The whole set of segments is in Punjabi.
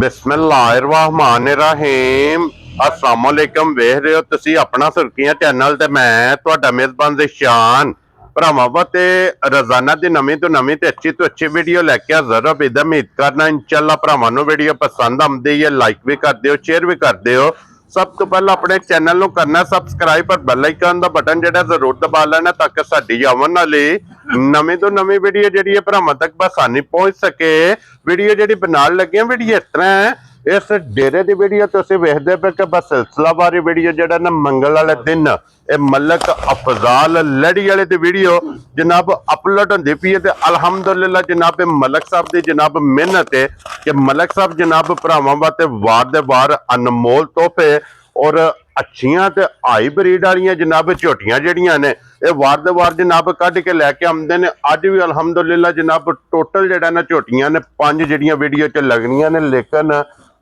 बिस्मिल्लाहिर्रहमानिर्रहीम अस्सलाम वालेकुम। वेख रहे हो तुसी अपना सुर्खियां चैनल ते मैं तुहाडा मेजबान ज़िशान भरावां ते रोजाना दी नवीं तो अच्छी वीडियो लैके हाज़र हो। उम्मीद करना इंशाअल्लाह भरावां नूं वीडियो पसंद आउंदी है। लाइक भी कर दिओ, शेयर भी कर दिओ। सब तो पहले अपने चैनल नूं करना सबसक्राइब पर बेल आइकन दा बटन जेड़ा जरूर दबा लेना ताकि साडी आवन वाली नवीं तो नवीं वीडियो जेड़ी है भरावां तक बसानी पहुंच सके। वीडियो जेड़ी बनान लगे वीडियो इस तरह है, इस डेरे की वीडियो तुसीं वेखदे पे कि बस सिलसिलावारी वीडियो जेड़ा ना मंगल वाले दिन मलक अफजाल लड़ी वाले दी वीडियो जनाब अपलोड होंदी पई है। अलहमदुलिल्लाह जनाब मलक साहब दी जनाब मेहनत है कि मलक साहब जनाब भरावां वास्ते वार दे वार अनमोल तोहफे और अच्छियां ते हाई ब्रीड वाली जनाब झोटियां जड़ियां ने वार दे वार जनाब कढ़ के लैके आउंदे ने। अज भी अलहमदुलिल्लाह जनाब टोटल जेड़ा ना झोटियां ने 5 जड़ियां वीडियो च लगनियां ने, लेकिन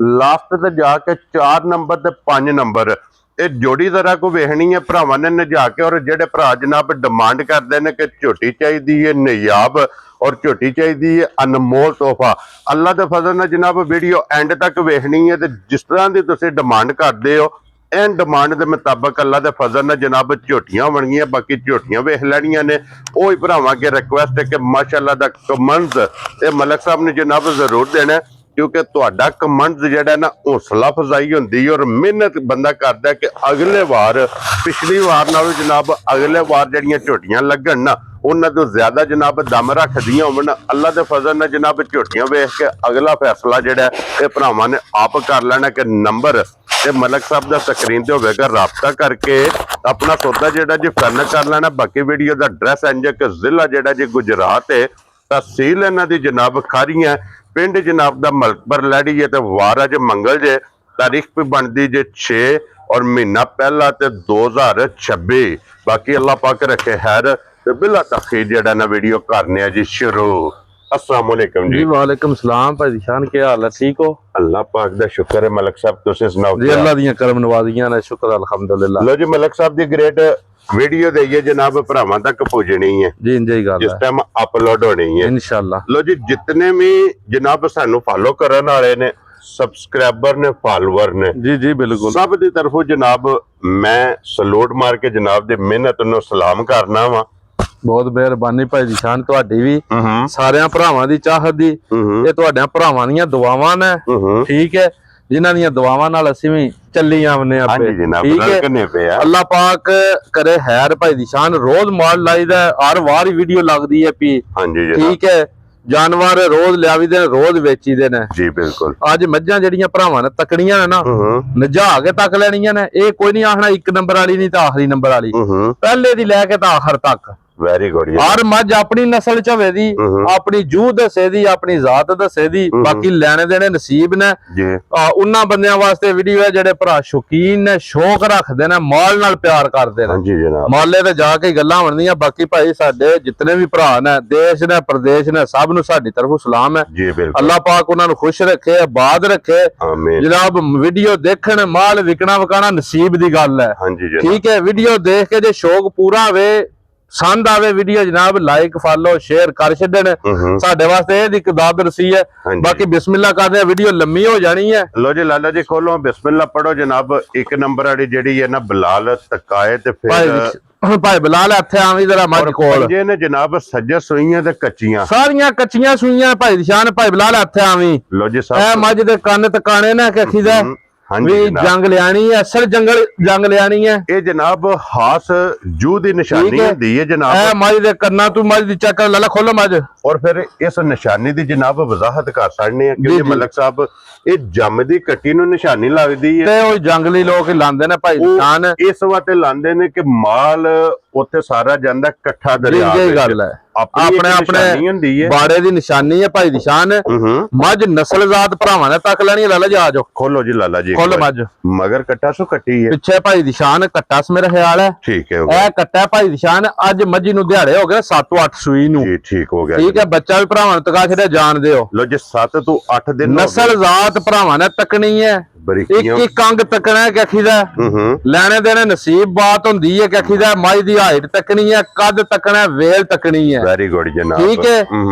लास्ट ते जाके 4 नंबर ते 5 नंबर ये जोड़ी जरा को वेखनी है भरावां ने जाके। और जेडे भरा जनाब डिमांड करते हैं कि झोटी चाहिए है नयाब और झोटी चाहिए है अनमोल तोहफा, अल्लाह के फजल नाल जनाब वीडियो एंड तक वेखनी है। तो जिस तरह की तुसीं डिमांड करते हो इन डिमांड के मुताबिक अल्लाह के फजल नाल जनाब झोटियां बनगियां, बाकी झोटियां वेख लैनियां ने। वही भरावां अगे रिक्वेस्ट है कि माशाअल्लाह दा कमेंट्स ये मलक साहब ने जनाब जरूर देना, क्योंकि तुहाडा कमेंट्स जेड़ा ना हौसला अफजाई होंदी है और मेहनत बंदा करता है कि अगले बार पिछली बार नालों जनाब अगले बार जड़ियां झोटियां लगन ना उन्हां तो ज्यादा जनाब दम रखदियां होवन। अल्लाह दे फजल नाल जनाब झोटियां वेख के अगला फैसला जेड़ा ये भरावां ने आप कर लेना कि नंबर ते मलक साहब दा स्क्रीन ते होवेगा, राबता करके अपना सौदा जेड़ा जी फाइनल कर लेना। बाकी वीडियो दा एड्रैस इंज कि जिला जेड़ा जी गुजरात है, तहसील इन्हां दी जनाब खारियां, पिंड जनाब दा मलकपुर लड़ी है, तो वार अज मंगल जे, तारीख भी बनती जे 6 और महीना पहला ते 2026। बाकी अल्लाह पाक रखे खैर ते बिला तखीर जेड़ा ना वीडियो करने जी शुरू। अस्सलाम वालेकुम जी। वालेकुम सलाम भाई ज़िशान, क्या हाल है? ठीक हो? अल्लाह पाक दा शुक्र है। मलक साहब तुसीं सुनाओ जी अल्लाह दी करम नवाजियां ने, शुक्र अल्हम्दुलिल्लाह। लो जी मलक साहब दी ग्रेट वीडियो देइए जनाब भरावां तक पहुंचनी है जी जी गल जिस टाइम अपलोड होनी है इंशाअल्लाह। लो जी जितने भी जनाब सानू फॉलो करने वाले ने, सब्सक्राइबर ने, फॉलोअर ने, जी जी बिल्कुल सब दी तरफों जनाब मैं सलूट मार के जनाब दी मेहनत नूं सलाम करना वा। बहुत मेहरबानी भाई ज़िशान तुहाडी भी सारियां भरावां दी चाहत दी। ये तुहाडे भरावां दीयां दुआवां ने, ठीक है, जिन्हां दीयां दुआवां नाल असीं भी चली आउने आपे, ठीक है। अल्लाह पाक करे खैर भाई ज़िशान, रोज माल लाईदा, हर वार वीडियो लगदी है पी, ठीक है। जानवर रोज लियावी दे, रोज वेची दे ने जी बिल्कुल। अज मझां जड़ियां भरावां ने तकड़ियां ने ना नजा के तक लैनियां ने। ये कोई नहीं आखना 1 नंबर वाली नहीं तो आखिरी नंबर वाली, पहले दी लैके तो आखिर तक। Very good. हर मझ अपनी नस्ल च होवे दी, अपनी जूह दसे दी, अपनी जात दसे दी, बाकी लैने देने नसीब ने। उन्हां बंदियां वास्ते वीडियो है जेडे भरा शौकीन ने, शौक रखदे ने, माल नाल प्यार करदे ने, माले ते जाके गल्लां बनदियां। बाकी भाई साडे जितने भी भरा ने, देश ने प्रदेश ने, सब नूं साडी तरफों सलाम है। अल्लाह पाक उन्हां नूं खुश रखे, आबाद रखे जनाब। वीडियो देखण, माल विकना वकाना नसीब दी गल है, ठीक है। वीडियो देख के जे शौक पूरा होवे, पसंद आवे वीडियो जनाब लाइक फॉलो शेयर कर छड्डण, साडे वास्ते इह दी दाद रसी है। बाकी बिस्मिल्लाह करदे, वीडियो लम्मी हो जानी है। लो जी लाला जी खोलो, बिस्मिल्लाह पढ़ो जनाब। 1 नंबर वाली जेड़ी है ना बिलाल तकाए ते फिर भाई बिलाल इत्थे आवी जरा मझ कोल पंजे ने जनाब सज्जे सूईयां ते कच्चियां, सारियां कच्चियां सूईयां भाई ज़िशान। भाई बिलाल इत्थे आवी। लो जी ए मझ दे कन्न तकाने ने कि अखी दे भी जंग लियानी है, असल जंग लियानी है। ये जनाब खास जू दी निशानी होंदी है जनाब। ए मझ दे कन्ना तू मझ दी चेक कर लाला, खोलो मझ। और फिर इस निशानी दी जनाब वजाहत कर सकने क्योंकि मलक साहब ये जम दी कट्टी नूं निशानी लगदी है ते ओ जंगली लोग लांदे ने भाई ज़िशान, इस वास्ते लांदे ने कि माल उत्थे सारा जांदा इकट्ठा दरिया विच। गल है अपने अपने बाड़े दी निशानी है भाई ज़िशान। मझ नस्ल जात भरावां ने तक लैनी है। लाला जी आ जाओ, खोलो जी लाला जी, खोलो मझ। मगर कट्टा सो कट्टी है पिछे भाई ज़िशान कट्टा स मेरा ख्याल है, ठीक है। ए कट्टा भाई ज़िशान अज मझी नूं दिहाड़े हो गए 7-8 सूई नूं, ठीक हो गया, ठीक है। बच्चा भी भरावां तका छड़े जान दिओ। लो जी 7 तो 8 दिन नस्ल जात भरावां ने तकनी है, ਬਰੀਕੀਆਂ ਇੱਕ ਇੱਕ ਅੰਗ ਤੱਕਣਾ ਹੈ ਕੱਖੀ ਦਾ ਲੈਣੇ ਦੇਣੇ ਨਸੀਬ ਬਾਤ ਹੁੰਦੀ ਹੈ ਕੱਖੀ ਦਾ ਮਾਈ ਦੀ ਹਾਈਟ ਤੱਕਣੀ ਹੈ ਕੱਦ ਤੱਕਣਾ ਵੇਲ ਤੱਕਣੀ ਹੈ ਵੈਰੀ ਗੁੱਡ ਜਨਾਬ ਠੀਕ ਹੈ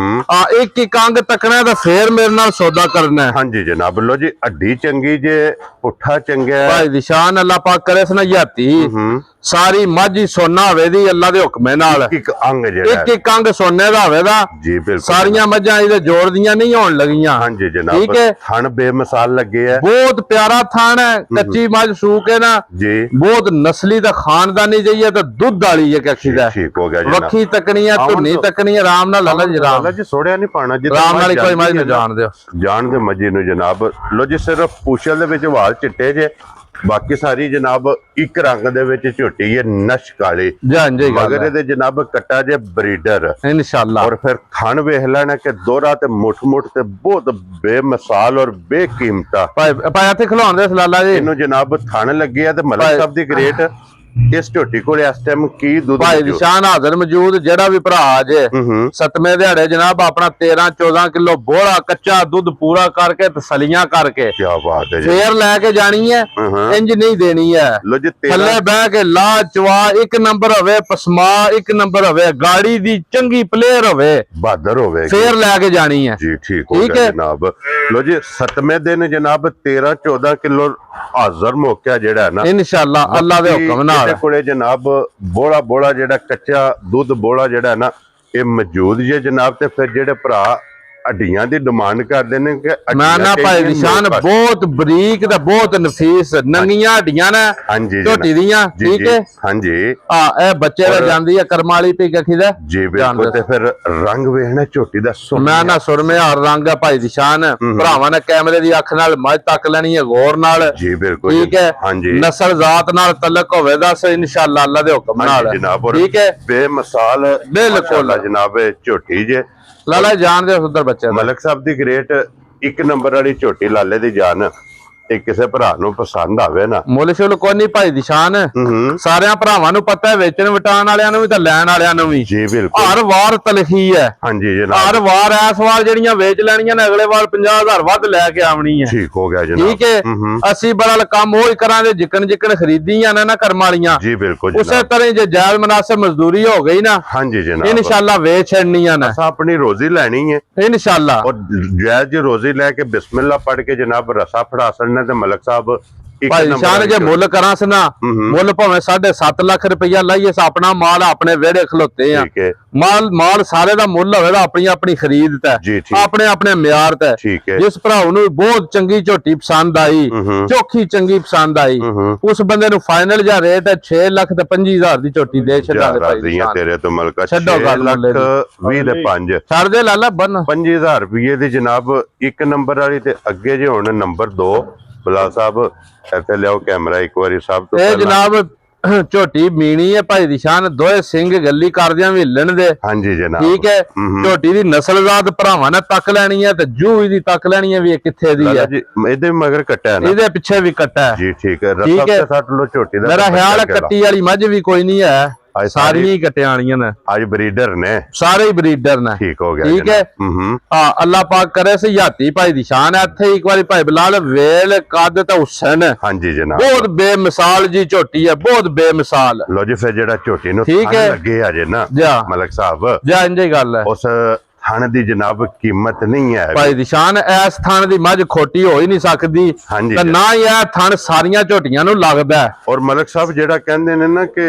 ਆ ਇੱਕ ਇੱਕ ਅੰਗ ਤੱਕਣਾ ਤਾਂ ਫੇਰ ਮੇਰੇ ਨਾਲ ਸੌਦਾ ਕਰਨਾ ਹੈ ਹਾਂਜੀ ਜਨਾਬ ਲੋ ਜੀ ਹੱਡੀ ਚੰਗੀ ਜੇ ਪੁੱਠਾ ਚੰਗਾ ਭਾਈ ਦੀ ਸ਼ਾਨ ਅੱਲਾਹ ਪਾਕ ਕਰੇ ਸਨਿਆਤੀ ਸਾਰੀ ਮੱਝ ਹੀ ਸੋਨਾ ਹੋਵੇ ਦੀ ਅੱਲਾ ਦੇ ਹੁਕਮੇ ਨਾਲ ਇੱਕ ਅੰਗ ਜਿਹੜਾ ਇੱਕ ਇੱਕ ਅੰਗ ਸੋਨੇ ਦਾ ਹੋਵੇਗਾ ਜੀ ਬਿਲਕੁਲ ਸਾਰੀਆਂ ਮੱਝਾਂ ਇਹਦੇ ਜੋੜਦੀਆਂ ਨਹੀਂ ਹੋਣ ਲੱਗੀਆਂ ਹਾਂਜੀ ਜਨਾਬ ਠੀਕ ਹੈ ਥਣ ਬੇਮਿਸਾਲ ਲੱਗੇ ਆ ਬਹੁਤ ਪਿਆਰਾ ਥਾਣ ਹੈ ਕੱਚੀ ਮੱਝ ਸੂਕ ਹੈ ਨਾ ਜੀ ਬਹੁਤ ਨਸਲੀ ਦਾ ਖਾਨਦਾਨੀ ਜਈਏ ਤਾਂ ਦੁੱਧ ਵਾਲੀ ਹੈ ਕੱਖੀ ਦਾ ਠੀਕ ਹੋ ਗਿਆ ਜਨਾਬ ਵੱਖੀ ਤੱਕਣੀ ਹੈ ਧੁੰਨੀ ਤੱਕਣੀ ਹੈ ਆਰਾਮ ਨਾਲ ਲੱਲਾ ਜੀ ਆਰਾਮ ਜੀ ਸੋੜਿਆ ਨਹੀਂ ਪਾਣਾ ਜੀ ਆਰਾਮ ਨਾਲ ਕੋਈ ਮੱਝ ਨੂੰ ਜਾਣ ਦਿਓ ਜਾਣ ਦੇ ਮੱਝੀ ਨੂੰ ਜਨਾਬ ਲੋ ਜੀ ਸਿਰਫ ਪੂਛਲ ਦੇ ਵਿੱਚ ਵਾਲ ਚਿੱਟੇ ਜੇ ਬਾਕੀ ਸਾਰੀ ਜਨਾਬ ਇੱਕ ਰੰਗ ਦੇ ਵਿੱਚ ਝੋਟੀ ਹੈ ਨਸ਼ ਕਾਲੀ ਜੀ ਮਗਰ ਇਹਦੇ ਜਨਾਬ ਕੱਟਾ ਜੇ ਬਰੀਡਰ ਇਨਸ਼ਾਅੱਲਾ ਔਰ ਫਿਰ ਥਣ ਵੇਖ ਲੈਣਾ ਕਿ ਦੋਹਰਾ ਤੇ ਮੁੱਠ ਤੇ ਬਹੁਤ ਬੇਮਿਸਾਲ ਔਰ ਬੇਕੀਮਤਾ ਭਾਈ ਇੱਥੇ ਖਲਾਉਣ ਦੇ ਸਲਾਲਾ ਜੀ ਇਹਨੂੰ ਜਨਾਬ ਥਣ ਲੱਗੇ ਆ ਤੇ ਮਲਕ ਸਾਹਿਬ ਦੀ ਗ੍ਰੇਟ ਇਸ ਝੋਟੀ ਕੋਲੇ ਇਸ ਟਾਈਮ ਕੀ ਦੁੱਧ ਭਾਈ ਨਿਸ਼ਾਨ ਹਾਜ਼ਰ ਮੌਜੂਦ ਜਿਹੜਾ ਵੀ ਭਰਾ ਜੇ ਸਤਵੇਂ ਦਿਹਾੜੇ ਜਨਾਬ ਆਪਣਾ 13-14 ਕਿਲੋ ਬੋਲਾ ਕੱਚਾ ਦੁੱਧ ਪੂਰਾ ਕਰਕੇ ਤਸਲੀਆਂ ਕਰਕੇ ਕੀ ਬਾਤ ਹੈ ਜੀ ਫੇਰ ਲੈ ਕੇ ਜਾਣੀ ਹੈ ਇੰਜ ਨਹੀਂ ਦੇਣੀ ਹੈ ਲੋ ਜੀ ਥੱਲੇ ਬਹਿ ਕੇ ਲਾ ਚਵਾ ਇੱਕ ਨੰਬਰ ਹੋਵੇ ਪਸਮਾ ਇੱਕ ਨੰਬਰ ਹੋਵੇ ਗਾੜੀ ਦੀ ਚੰਗੀ ਪਲੇਅਰ ਹੋਵੇ ਬਹਾਦਰ ਹੋਵੇ ਫੇਰ ਲੈ ਕੇ ਜਾਣੀ ਹੈ ਜੀ ਠੀਕ ਹੋ ਗਿਆ ਜਨਾਬ ਲੋ ਜੀ ਸਤਵੇਂ ਦਿਨ ਜਨਾਬ 13-14 ਕਿਲੋ ਹਾਜ਼ਰ ਮੌਕਿਆ ਜਿਹੜਾ ਨਾ ਇਨਸ਼ਾਅੱਲਾ ਅੱਲਾ ਦੇ ਹੁਕਮ ਨਾਲ ਇਹਦੇ ਕੋਲੇ ਜਨਾਬ ਬੋਲਾ ਜਿਹੜਾ ਕੱਚਾ ਦੁੱਧ ਬੋਲਾ ਜਿਹੜਾ ਨਾ ਇਹ ਮੌਜੂਦ ਜੇ ਜਨਾਬ ਤੇ ਫਿਰ ਜਿਹੜੇ ਭਰਾ ਹੱਡੀਆਂ ਦੀ ਡਿਮਾਂਡ ਕਰਦੇ ਨੇ ਕਿ ਨਾ ਭਾਈ ਨਿਸ਼ਾਨ ਬਹੁਤ ਬਰੀਕ ਤੇ ਬਹੁਤ ਨਫੀਸ ਨੰਗੀਆਂ ਹੱਡੀਆਂ ਨੇ ਹਾਂਜੀ ਝੋਟੀ ਦੀਆਂ ਠੀਕ ਹੈ ਹਾਂਜੀ ਇਹ ਬੱਚੇ ਦਾ ਜਾਂਦੀ ਹੈ ਕਰਮਾਲੀ ਪੀ ਕੱਖੀ ਦਾ ਜੀ ਬਿਲਕੁਲ ਤੇ ਫਿਰ ਰੰਗ ਵੇਖਣਾ ਝੋਟੀ ਦਾ ਮੈਂ ਨਾ ਸੁਰਮੇ ਹਾਰ ਰੰਗ ਹੈ ਭਾਈ ਨਿਸ਼ਾਨ ਭਰਾਵਾਂ ਨੇ ਕੈਮਰੇ ਦੀ ਅੱਖ ਨਾਲ ਮੱਝ ਤੱਕ ਲੈਣੀ ਹੈ ਗੌਰ ਨਾਲ ਜੀ ਬਿਲਕੁਲ ਠੀਕ ਹੈ ਹਾਂਜੀ ਨਸਲ ਜ਼ਾਤ ਨਾਲ ਤਲਕ ਹੋਵੇ ਦੱਸ ਇਨਸ਼ਾਅੱਲਾ ਅੱਲਾ ਦੇ ਹੁਕਮ ਨਾਲ ਜਨਾਬ ਠੀਕ ਹੈ ਬੇਮਿਸਾਲ ਬਿਲਕੁਲ ਜਨਾਬ ਝੋਟੀ ਜੇ ਲਾਲਾ ਜਾਣਦੇ ਉਧਰ ਬੱਚੇ ਮਲਕ ਸਾਹਿਬ ਦੀ ਗ੍ਰੇਟ ਇੱਕ ਨੰਬਰ ਵਾਲੀ ਝੋਟੀ ਲਾਲੇ ਦੀ ਜਾਨ ਇਹ ਕਿਸੇ ਭਰਾ ਨੂੰ ਪਸੰਦ ਆਵੇ ਨਾ ਮੁੱਲ ਸ਼ੁਲ ਕੋਈ ਨਹੀਂ ਭਾਈ ਦੀ ਸ਼ਾਨ ਸਾਰਿਆਂ ਭਰਾਵਾਂ ਨੂੰ ਪਤਾ ਹੈ ਵੇਚਣ ਵਟਾਣ ਵਾਲਿਆਂ ਨੂੰ ਵੀ ਤਾਂ ਲੈਣ ਵਾਲਿਆਂ ਨੂੰ ਵੀ ਜੀ ਬਿਲਕੁਲ ਹਰ ਵਾਰ ਤਲਖੀ ਹੈ ਹਾਂਜੀ ਜਨਾਬ ਹਰ ਵਾਰ ਇਸ ਵਾਰ ਜਿਹੜੀਆਂ ਵੇਚ ਲੈਣੀਆਂ ਨੇ ਅਗਲੇ ਵਾਰ 50,000 ਵੱਧ ਲੈ ਕੇ ਆਉਣੀ ਹੈ ਠੀਕ ਹੋ ਗਿਆ ਜਨਾਬ ਠੀਕ ਹੈ ਅਸੀਂ ਬੜਾ ਕੰਮ ਉਹ ਹੀ ਕਰਾਂਗੇ ਜਿੱਕਣ ਖਰੀਦੀਆਂ ਨੇ ਨਾ ਕਰਮ ਵਾਲੀਆਂ ਜੀ ਬਿਲਕੁਲ ਉਸੇ ਤਰ੍ਹਾਂ ਜੇ ਜਾਇਜ਼ ਮਨਾਸਬ ਮਜ਼ਦੂਰੀ ਹੋ ਗਈ ਨਾ ਹਾਂਜੀ ਜਨਾਬ ਇਨਸ਼ਾਅੱਲਾ ਵੇਚ ਛੱਡਣੀਆਂ ਨੇ ਆਪਣੀ ਰੋਜ਼ੀ ਲੈਣੀ ਹੈ ਇਨਸ਼ਾਅੱਲਾ ਔਰ ਜਾਇਜ਼ ਜੀ ਰੋਜ਼ੀ ਲੈ ਕੇ ਬਿਸਮਿਲ੍ਲਾ ਪੜ ਕੇ ਜਨਾਬ ਰਸਾ ਫੜਾ ਸੜਨੇ ਤੇ ਮਲਕ ਸਾਹਿਬ ਭਾਈ ਨਿਸ਼ਾਨ ਜੇ ਮੁੱਲ ਕਰਾਂ ਸਨਾ ਮੁੱਲ ਭਾਵੇਂ 7.5 ਲੱਖ ਰੁਪਇਆ ਲਾਈਏ ਆਪਣਾ ਮਾਲ ਆਪਣੇ ਵਿਹੜੇ ਖਲੋਤੇ ਆ ਮਾਲ ਸਾਰੇ ਦਾ ਮੁੱਲ ਹੋਵੇਗਾ ਆਪਣੀ ਖਰੀਦ ਤੇ ਆਪਣੇ ਮਿਆਰ ਤੇ ਜਿਸ ਭਰਾ ਨੂੰ ਬਹੁਤ ਚੰਗੀ ਝੋਟੀ ਪਸੰਦ ਆਈ ਚੋਖੀ ਚੰਗੀ ਪਸੰਦ ਆਈ ਉਸ ਬੰਦੇ ਨੂੰ ਫਾਈਨਲ ਜਾਂ ਰੇਟ ਹੈ 6 ਲੱਖ ਤੇ 25,000 ਦੀ ਝੋਟੀ ਦੇ ਛੱਡਾਂਗੇ ਭਾਈ ਨਿਸ਼ਾਨ ਤੇਰੇ ਤੋਂ ਮਲਕਾ ਛੱਡੋ ਗੱਲ 20 ਦੇ 5 ਛੱਡ ਦੇ ਲਾਲਾ ਬੰਨ 5000 ਰੁਪਏ ਦੀ ਜਨਾਬ ਇੱਕ ਨੰਬਰ ਵਾਲੀ ਤੇ ਅੱਗੇ ਜੇ ਹੁਣ ਨੰਬਰ 2 ਬਲਾ ਸਾਹਿਬ ਇੱਥੇ ਲਿਆਓ ਕੈਮਰਾ ਇੱਕ ਵਾਰੀ ਸਭ ਤੋਂ ਇਹ ਜਨਾਬ ਝੋਟੀ ਮੀਣੀ ਹੈ ਭਾਈ ਦੀ ਸ਼ਾਨ ਦੋਏ ਸਿੰਘ ਗੱਲੀ ਕਰਦਿਆਂ ਵੀ ਹਿੱਲਣ ਦੇ ਹਾਂਜੀ ਜਨਾਬ ਠੀਕ ਹੈ ਝੋਟੀ ਦੀ ਨਸਲਜ਼ਾਤ ਭਰਾਵਾਂ ਨੇ ਤੱਕ ਲੈਣੀ ਹੈ ਤੇ ਜੂਹੀ ਦੀ ਤੱਕ ਲੈਣੀ ਹੈ ਵੀ ਇਹ ਕਿੱਥੇ ਦੀ ਹੈ ਇਹਦੇ ਮਗਰ ਕੱਟਾ ਹੈ ਨਾ ਇਹਦੇ ਪਿੱਛੇ ਵੀ ਕੱਟਾ ਹੈ ਜੀ ਠੀਕ ਹੈ ਰਸਾ ਤੇ ਸੱਟ ਲੋ ਝੋਟੀ ਦਾ ਮੇਰਾ ਖਿਆਲ ਹੈ ਕੱਟੀ ਵਾਲੀ ਮੱਝ ਵੀ ਕੋਈ ਨਹੀਂ ਹੈ ਸਾਰੀਆਂ ਹੀ ਕੱਟਿਆਂ ਵਾਲੀਆਂ ਨੇ ਅੱਜ ਬਰੀਡਰ ਨੇ ਸਾਰੇ ਹੀ ਬਰੀਡਰ ਨੇ ਠੀਕ ਹੋ ਗਿਆ ਠੀਕ ਹੈ ਅੱਲਾਹ ਪਾਕ ਕਰੇ ਸਯਾਤੀ ਭਾਈ ਦੀ ਸ਼ਾਨ ਹੈ ਇੱਥੇ ਇੱਕ ਵਾਰੀ ਭਾਈ ਬਲਾਲ ਵੇਲ ਕੱਦ ਤੇ ਹੁਸਨ ਹਾਂਜੀ ਜਨਾਬ ਬਹੁਤ ਬੇਮਿਸਾਲ ਜੀ ਝੋਟੀ ਹੈ ਬਹੁਤ ਬੇਮਿਸਾਲ ਲੋ ਜੀ ਫਿਰ ਜਿਹੜਾ ਝੋਟੀ ਨੂੰ ਲੱਗੇ ਆ ਜੇ ਨਾ ਮਲਕ ਸਾਹਿਬ ਜਾਂ ਇੰਜੇ ਗੱਲ ਹੈ ਉਸ ਥਣ ਦੀ ਜਨਾਬ ਕੀਮਤ ਨਹੀਂ ਹੈ ਭਾਈ ਦੀ ਸ਼ਾਨ ਇਸ ਥਣ ਦੀ ਮੱਝ ਖੋਟੀ ਹੋ ਹੀ ਨਹੀਂ ਸਕਦੀ ਤੇ ਨਾ ਹੀ ਇਹ ਥਣ ਸਾਰੀਆਂ ਝੋਟੀਆਂ ਨੂੰ ਲੱਗਦਾ ਔਰ ਮਲਕ ਸਾਹਿਬ ਜਿਹੜਾ ਕਹਿੰਦੇ ਨੇ ਨਾ ਕਿ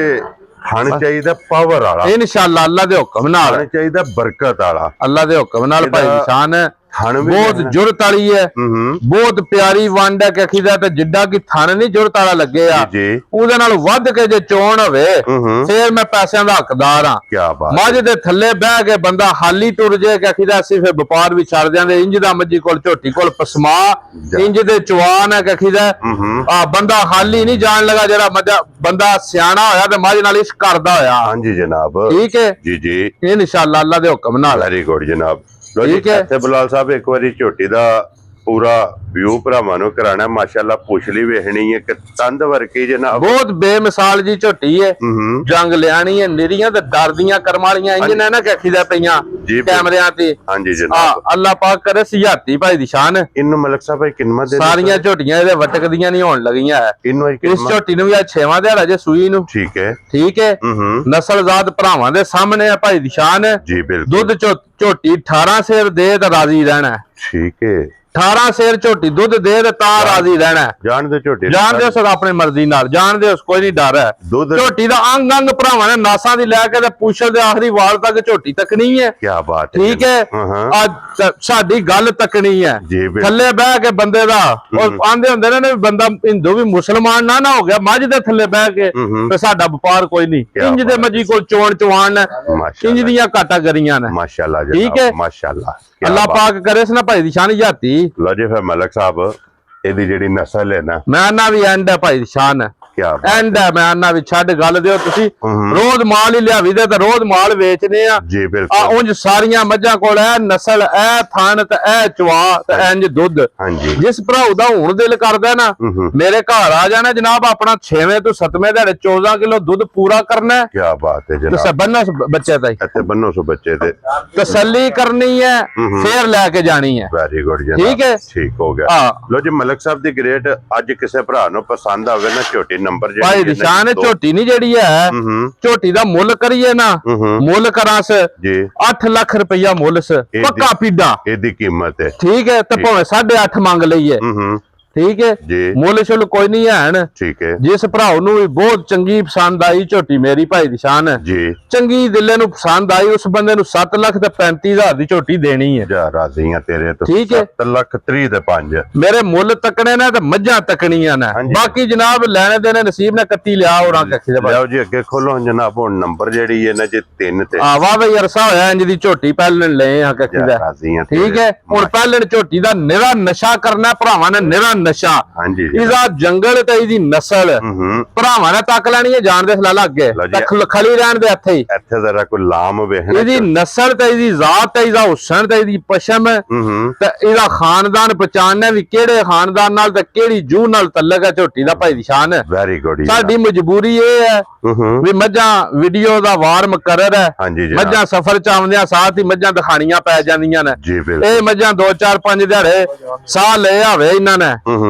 ਥਣ ਚਾਹੀਦਾ ਪਾਵਰ ਵਾਲਾ ਇਨਸ਼ਾਅੱਲਾ ਅੱਲਾ ਦੇ ਹੁਕਮ ਨਾਲ ਥਣ ਚਾਹੀਦਾ ਬਰਕਤ ਵਾਲਾ ਅੱਲਾ ਦੇ ਹੁਕਮ ਨਾਲ ਭਾਈ ਦੀ ਸ਼ਾਨ ਥਣ ਬਹੁਤ ਜੁਰਤ ਵਾਲੀ ਹੈ ਬਹੁਤ ਪਿਆਰੀ ਵੰਡ ਹੈ ਕਿ ਦਾ ਤੇ ਜਿੱਡਾ ਕਿ ਥਣ ਨਹੀਂ ਜੁਰਤ ਵਾਲਾ ਲੱਗੇ ਆ ਉਹਦੇ ਨਾਲ ਵੱਧ ਕੇ ਜੇ ਚੋਣ ਹੋਵੇ ਫੇਰ ਮੈਂ ਪੈਸਿਆਂ ਦਾ ਹੱਕਦਾਰ ਆ ਮੱਝ ਦੇ ਥੱਲੇ ਬਹਿ ਕੇ ਬੰਦਾ ਹਾਲੀ ਟੁਰ ਜੇ ਕਿ ਦਾ ਅਸੀਂ ਫੇਰ ਵਪਾਰ ਵੀ ਛੱਡ ਦਿਆਂਦੇ ਇੰਜ ਦਾ ਮੱਝੀ ਕੋਲ ਝੋਟੀ ਕੋਲ ਪਸਮਾ ਇੰਜ ਦੇ ਚਵਾਨ ਹੈ ਕਿ ਦਾ ਆ ਬੰਦਾ ਹਾਲੀ ਨਹੀਂ ਜਾਣ ਲਗਾ ਜਿਹੜਾ ਬੰਦਾ ਸਿਆਣਾ ਹੋਇਆ ਤੇ ਮੱਝ ਨਾਲ ਇਸ ਕਰਦਾ ਹੋਇਆ ਹਾਂਜੀ ਜਨਾਬ ਠੀਕ ਹੈ ਜੀ ਜੀ ਇਨਸ਼ਾਅੱਲਾ ਅੱਲਾ ਦੇ ਹੁਕਮ ਨਾਲ ਵੈਰੀ ਗੁੱਡ ਜਨਾਬ ਠੀਕ ਹੈ ਤੇ ਬਲਾਲ ਸਾਹਿਬ ਇੱਕ ਵਾਰੀ ਝੋਟੀ ਦਾ ਪੂਰਾ ਵਿਊ ਭਰਾਵਾਂ ਨੂੰ ਕਰਾਣਾ ਮਾਸ਼ਾਅੱਲਾ ਪੁਛਲੀ ਵੇਖਣੀ ਹੈ ਕਿ ਤੰਦ ਵਰਗੀ ਜਨਾਬ ਬਹੁਤ ਬੇਮਿਸਾਲ ਜੀ ਝੋਟੀ ਹੈ ਹੂੰ ਜੰਗ ਲਿਆਣੀ ਹੈ ਨਿਰੀਆਂ ਤੇ ਡਰਦੀਆਂ ਕਰਮ ਵਾਲੀਆਂ ਇੰਜਨ ਹੈ ਨਾ ਕਿ ਅੱਖੀ ਦਾ ਪਈਆਂ ਜੀ ਕੈਮਰਿਆਂ ਤੇ ਹਾਂਜੀ ਜਨਾਬ ਅੱਲਾਹ ਪਾਕ ਕਰੇ ਸਿਹਾਤੀ ਭਾਈ ਦੀ ਸ਼ਾਨ ਇਹਨੂੰ ਮਲਕ ਸਾਹਿਬ ਭਾਈ ਕਿੰਨਾ ਦੇ ਸਾਰੀਆਂ ਝੋਟੀਆਂ ਇਹਦੇ ਵਟਕਦੀਆਂ ਨਹੀਂ ਹੋਣ ਲੱਗੀਆਂ ਇਹਨੂੰ ਇਸ ਝੋਟੀ ਨੂੰ ਵੀ ਆ 6ਵਾਂ ਦਿਹਾੜਾ ਜੇ ਸੂਈ ਨੂੰ ਠੀਕ ਹੈ ਠੀਕ ਹੈ ਹੂੰ ਨਸਲਜ਼ਾਦ ਭਰਾਵਾਂ ਦੇ ਸਾਹਮਣੇ ਆ ਭਾਈ ਦੀ ਸ਼ਾਨ ਜੀ ਬਿਲਕੁਲ ਦੁੱਧ ਝੋਟੀ 18 ਸੇਰ ਦੇ ਤਾਂ ਰਾਜ਼ੀ ਰਹਿਣਾ ਠੀਕ ਹੈ 18 ਸੇਰ ਝੋਟੀ ਦੁੱਧ ਦੇ ਤੇ ਤਾਂ ਰਾਜ਼ੀ ਰਹਿਣਾ ਜਾਣਦੇ ਝੋਟੇ ਜਾਣਦੇ ਹੋ ਸਰ ਆਪਣੀ ਮਰਜ਼ੀ ਨਾਲ ਜਾਣਦੇ ਹੋ ਕੋਈ ਨਹੀਂ ਡਰ ਹੈ ਦੁੱਧ ਝੋਟੀ ਦਾ ਅੰਗ ਅੰਗ ਭਰਾਵਾਂ ਨੇ ਨਾਸਾਂ ਦੀ ਲੈ ਕੇ ਤੇ ਪੁੱਛਲ ਦੇ ਆਖਰੀ ਵਾਲ ਤੱਕ ਝੋਟੀ ਤੱਕਣੀ ਹੈ ਕੀ ਬਾਤ ਹੈ ਠੀਕ ਹੈ ਅੱਜ ਸਾਡੀ ਗੱਲ ਤੱਕਣੀ ਹੈ ਜੀ ਬਿਲਕੁਲ ਥੱਲੇ ਬਹਿ ਕੇ ਬੰਦੇ ਦਾ ਉਹ ਆਂਦੇ ਹੁੰਦੇ ਨੇ ਬੰਦਾ ਹਿੰਦੂ ਵੀ ਮੁਸਲਮਾਨ ਨਾ ਹੋ ਗਿਆ ਮੱਝ ਦੇ ਥੱਲੇ ਬਹਿ ਕੇ ਤੇ ਸਾਡਾ ਵਪਾਰ ਕੋਈ ਨਹੀਂ ਇੰਜ ਦੇ ਮੱਜੀ ਕੋਲ ਚੋਣ ਚਵਾਣ ਇੰਜ ਦੀਆਂ ਘਾਟਾ ਕਰੀਆਂ ਨੇ ਮਾਸ਼ਾਅੱਲਾ ਠੀਕ ਹੈ ਮਾਸ਼ਾਅੱਲਾ ਅੱਲਾਹ ਪਾਕ ਕਰੇ ਇਸ ਨਾ ਭਾਈ ਦੀ ਸ਼ਾਨ ਜਾਤੀ ਲੋ ਜੀ ਫਿਰ ਮਲਕ ਸਾਹਿਬ ਇਹਦੀ ਜਿਹੜੀ ਨਸਲ ਹੈ ਨਾ ਮੈਂ ਨਾ ਵੀ ਐਂਡ ਹੈ ਭਾਈ ਦੀ ਸ਼ਾਨ ਕੀ ਐਂਡ ਹੈ ਮੈਂ ਨਾ ਵੀ ਛੱਡ ਗੱਲ ਦਿਓ ਤੁਸੀਂ ਰੋਜ਼ ਮਾਲ ਹੀ ਲਿਆਵੀ ਦੇ ਤੇ ਰੋਜ਼ ਮਾਲ ਵੇਚਨੇ ਆ ਜੀ ਆ ਬਿਲਕੁਲ ਉਂਝ ਸਾਰੀਆਂ ਮੱਝਾਂ ਕੋਲ ਐ ਨਸਲ ਐ ਥਣ ਤੇ ਐ ਚਵਾ ਤੇ ਇੰਜ ਦੁੱਧ ਹਾਂਜੀ ਜਿਸ ਭਰਾਉ ਦਾ ਹੁਣ ਦਿਲ ਕਰਦਾ ਨਾ ਮੇਰੇ ਘਰ ਆ ਜਾਣਾ ਜਨਾਬ ਆਪਣਾ 6ਵੇਂ ਤੋਂ 7ਵੇਂ ਦਿਹਾੜੇ 14 ਕਿਲੋ ਦੁੱਧ ਪੂਰਾ ਕਰਨਾ ਕੀ ਬਾਤ ਹੈ ਤੇ ਜਨਾਬ ਬੰਨੋ ਬੱਚੇ ਦਾ ਇੱਥੇ ਬੰਨੋ ਸੋ ਬੱਚੇ ਤੇ ਤਸੱਲੀ ਕਰਨੀ ਹੈ ਫੇਰ ਲੈ ਕੇ ਜਾਣੀ ਹੈ ਵੈਰੀ ਗੁੱਡ ਜਨਾਬ ਠੀਕ ਹੈ ਠੀਕ ਹੋ ਗਿਆ ਹਾਂ ਲੋ ਜੀ ਮਲਕ ਸਾਹਿਬ ਦੀ ਗ੍ਰੇਟ ਅੱਜ ਕਿਸੇ ਭਰਾ ਨੂੰ ਪਸੰਦ ਆਵੇ ਨਾ ਛੋਟੀ ਨੰਬਰ ਭਾਈ ਦੀ ਸ਼ਾਨ ਝੋਟੀ ਨਹੀਂ ਜਿਹੜੀ ਹੈ ਝੋਟੀ ਦਾ ਮੁੱਲ ਕਰੀਏ ਨਾ ਮੁੱਲ ਕਰਾਂਸ ਜੀ 8 ਲੱਖ ਰੁਪਇਆ ਮੁੱਲ ਸ ਪੱਕਾ ਪੀਡਾ ਇਹਦੀ ਕੀਮਤ ਹੈ ਠੀਕ ਹੈ ਤੇ ਭਾਵੇਂ 8.5 ਮੰਗ ਲਈਏ ਠੀਕ ਹੈ ਜੀ ਮੁੱਲ ਸ਼ੁੱਲ ਕੋਈ ਨਹੀਂ ਹੈਣ ਠੀਕ ਹੈ ਜਿਸ ਭਰਾਉ ਨੂੰ ਵੀ ਬਹੁਤ ਚੰਗੀ ਪਸੰਦ ਆਈ ਝੋਟੀ ਮੇਰੀ ਭਾਈ ਦੀ ਸ਼ਾਨ ਜੀ ਚੰਗੀ ਦਿਲੇ ਨੂੰ ਪਸੰਦ ਆਈ ਉਸ ਬੰਦੇ ਨੂੰ 7 ਲੱਖ ਤੇ 35,000 ਦੀ ਝੋਟੀ ਦੇਣੀ ਹੈ ਜਾ ਰਾਜ਼ੀਆਂ ਤੇਰੇ ਤੋਂ ਠੀਕ ਹੈ 7 ਲੱਖ 30 ਤੇ 5 ਮੇਰੇ ਮੁੱਲ ਤੱਕਣੇ ਨੇ ਤੇ ਮੱਝਾਂ ਤੱਕਣੀਆਂ ਨੇ ਬਾਕੀ ਜਨਾਬ ਲੈਣੇ ਦੇਣੇ ਨਸੀਬ ਨੇ ਕੱਤੀ ਲਿਆ ਹੋਰਾਂ ਕੱਖੀ ਦੇ ਲਓ ਜੀ ਅੱਗੇ ਖੋਲੋ ਜਨਾਬ ਹੁਣ ਨੰਬਰ ਜਿਹੜੀ ਹੈ ਨਾ ਜੀ 3 ਤੇ ਆ ਵਾਹ ਬਈ ਅਰਸਾ ਹੋਇਆ ਇੰਜ ਦੀ ਝੋਟੀ ਪਹਿਲਣ ਲਏ ਆ ਕੱਖੀ ਦਾ ਰਾਜ਼ੀਆਂ ਠੀਕ ਹੈ ਹੁਣ ਪਹਿਲਣ ਝੋਟੀ ਦਾ ਨਿਰਾ ਨਸ਼ਾ ਕਰਨਾ ਭਰਾਵਾਂ ਨੇ ਨਿਰਾ ਨਸ਼ਾ ਹਾਂਜੀ ਇਹਦਾ ਜੰਗਲ ਤੇ ਇਹਦੀ ਨਸਲ ਭਰਾਵਾਂ ਨੇ ਤੱਕ ਲੈਣੀ ਹੈ ਜਾਣਦੇ ਸਲਾਲਾ ਅੱਗੇ ਖਲੀ ਰਹਿਣ ਦੇ ਇੱਥੇ ਹੀ ਇੱਥੇ ਜ਼ਰਾ ਕੋਈ ਲਾਮ ਵੇਖਣਾ ਇਹਦੀ ਨਸਲ ਤੇ ਇਹਦੀ ਜ਼ਾਤ ਤੇ ਇਹਦਾ ਹੁਸਨ ਤੇ ਇਹਦੀ ਪਸ਼ਮ ਤੇ ਇਹਦਾ ਖਾਨਦਾਨ ਪਛਾਣਨਾ ਵੀ ਕਿਹੜੇ ਖਾਨਦਾਨ ਨਾਲ ਤੇ ਕਿਹੜੀ ਜੂਹ ਨਾਲ ਤਲਕ ਹੈ ਝੋਟੀ ਦਾ ਭਾਈ ਦੀ ਸ਼ਾਨ ਹੈ ਵੈਰੀ ਗੁੱਡ ਸਾਡੀ ਮਜਬੂਰੀ ਇਹ ਹੈ ਵੀ ਮੱਝਾਂ ਵੀਡੀਓ ਦਾ ਵਾਰ ਮੁਕਰਰ ਹੈ ਮੱਝਾਂ ਸਫ਼ਰ ਚ ਆਉਂਦਿਆਂ ਸਾਥ ਹੀ ਮੱਝਾਂ ਦਿਖਾਣੀਆਂ ਪੈ ਜਾਂਦੀਆਂ ਨੇ ਇਹ ਮੱਝਾਂ 2-4-5 ਦਿਹਾੜੇ ਸਾਹ ਲੈ ਆਵੇ ਇਹਨਾਂ ਨੇ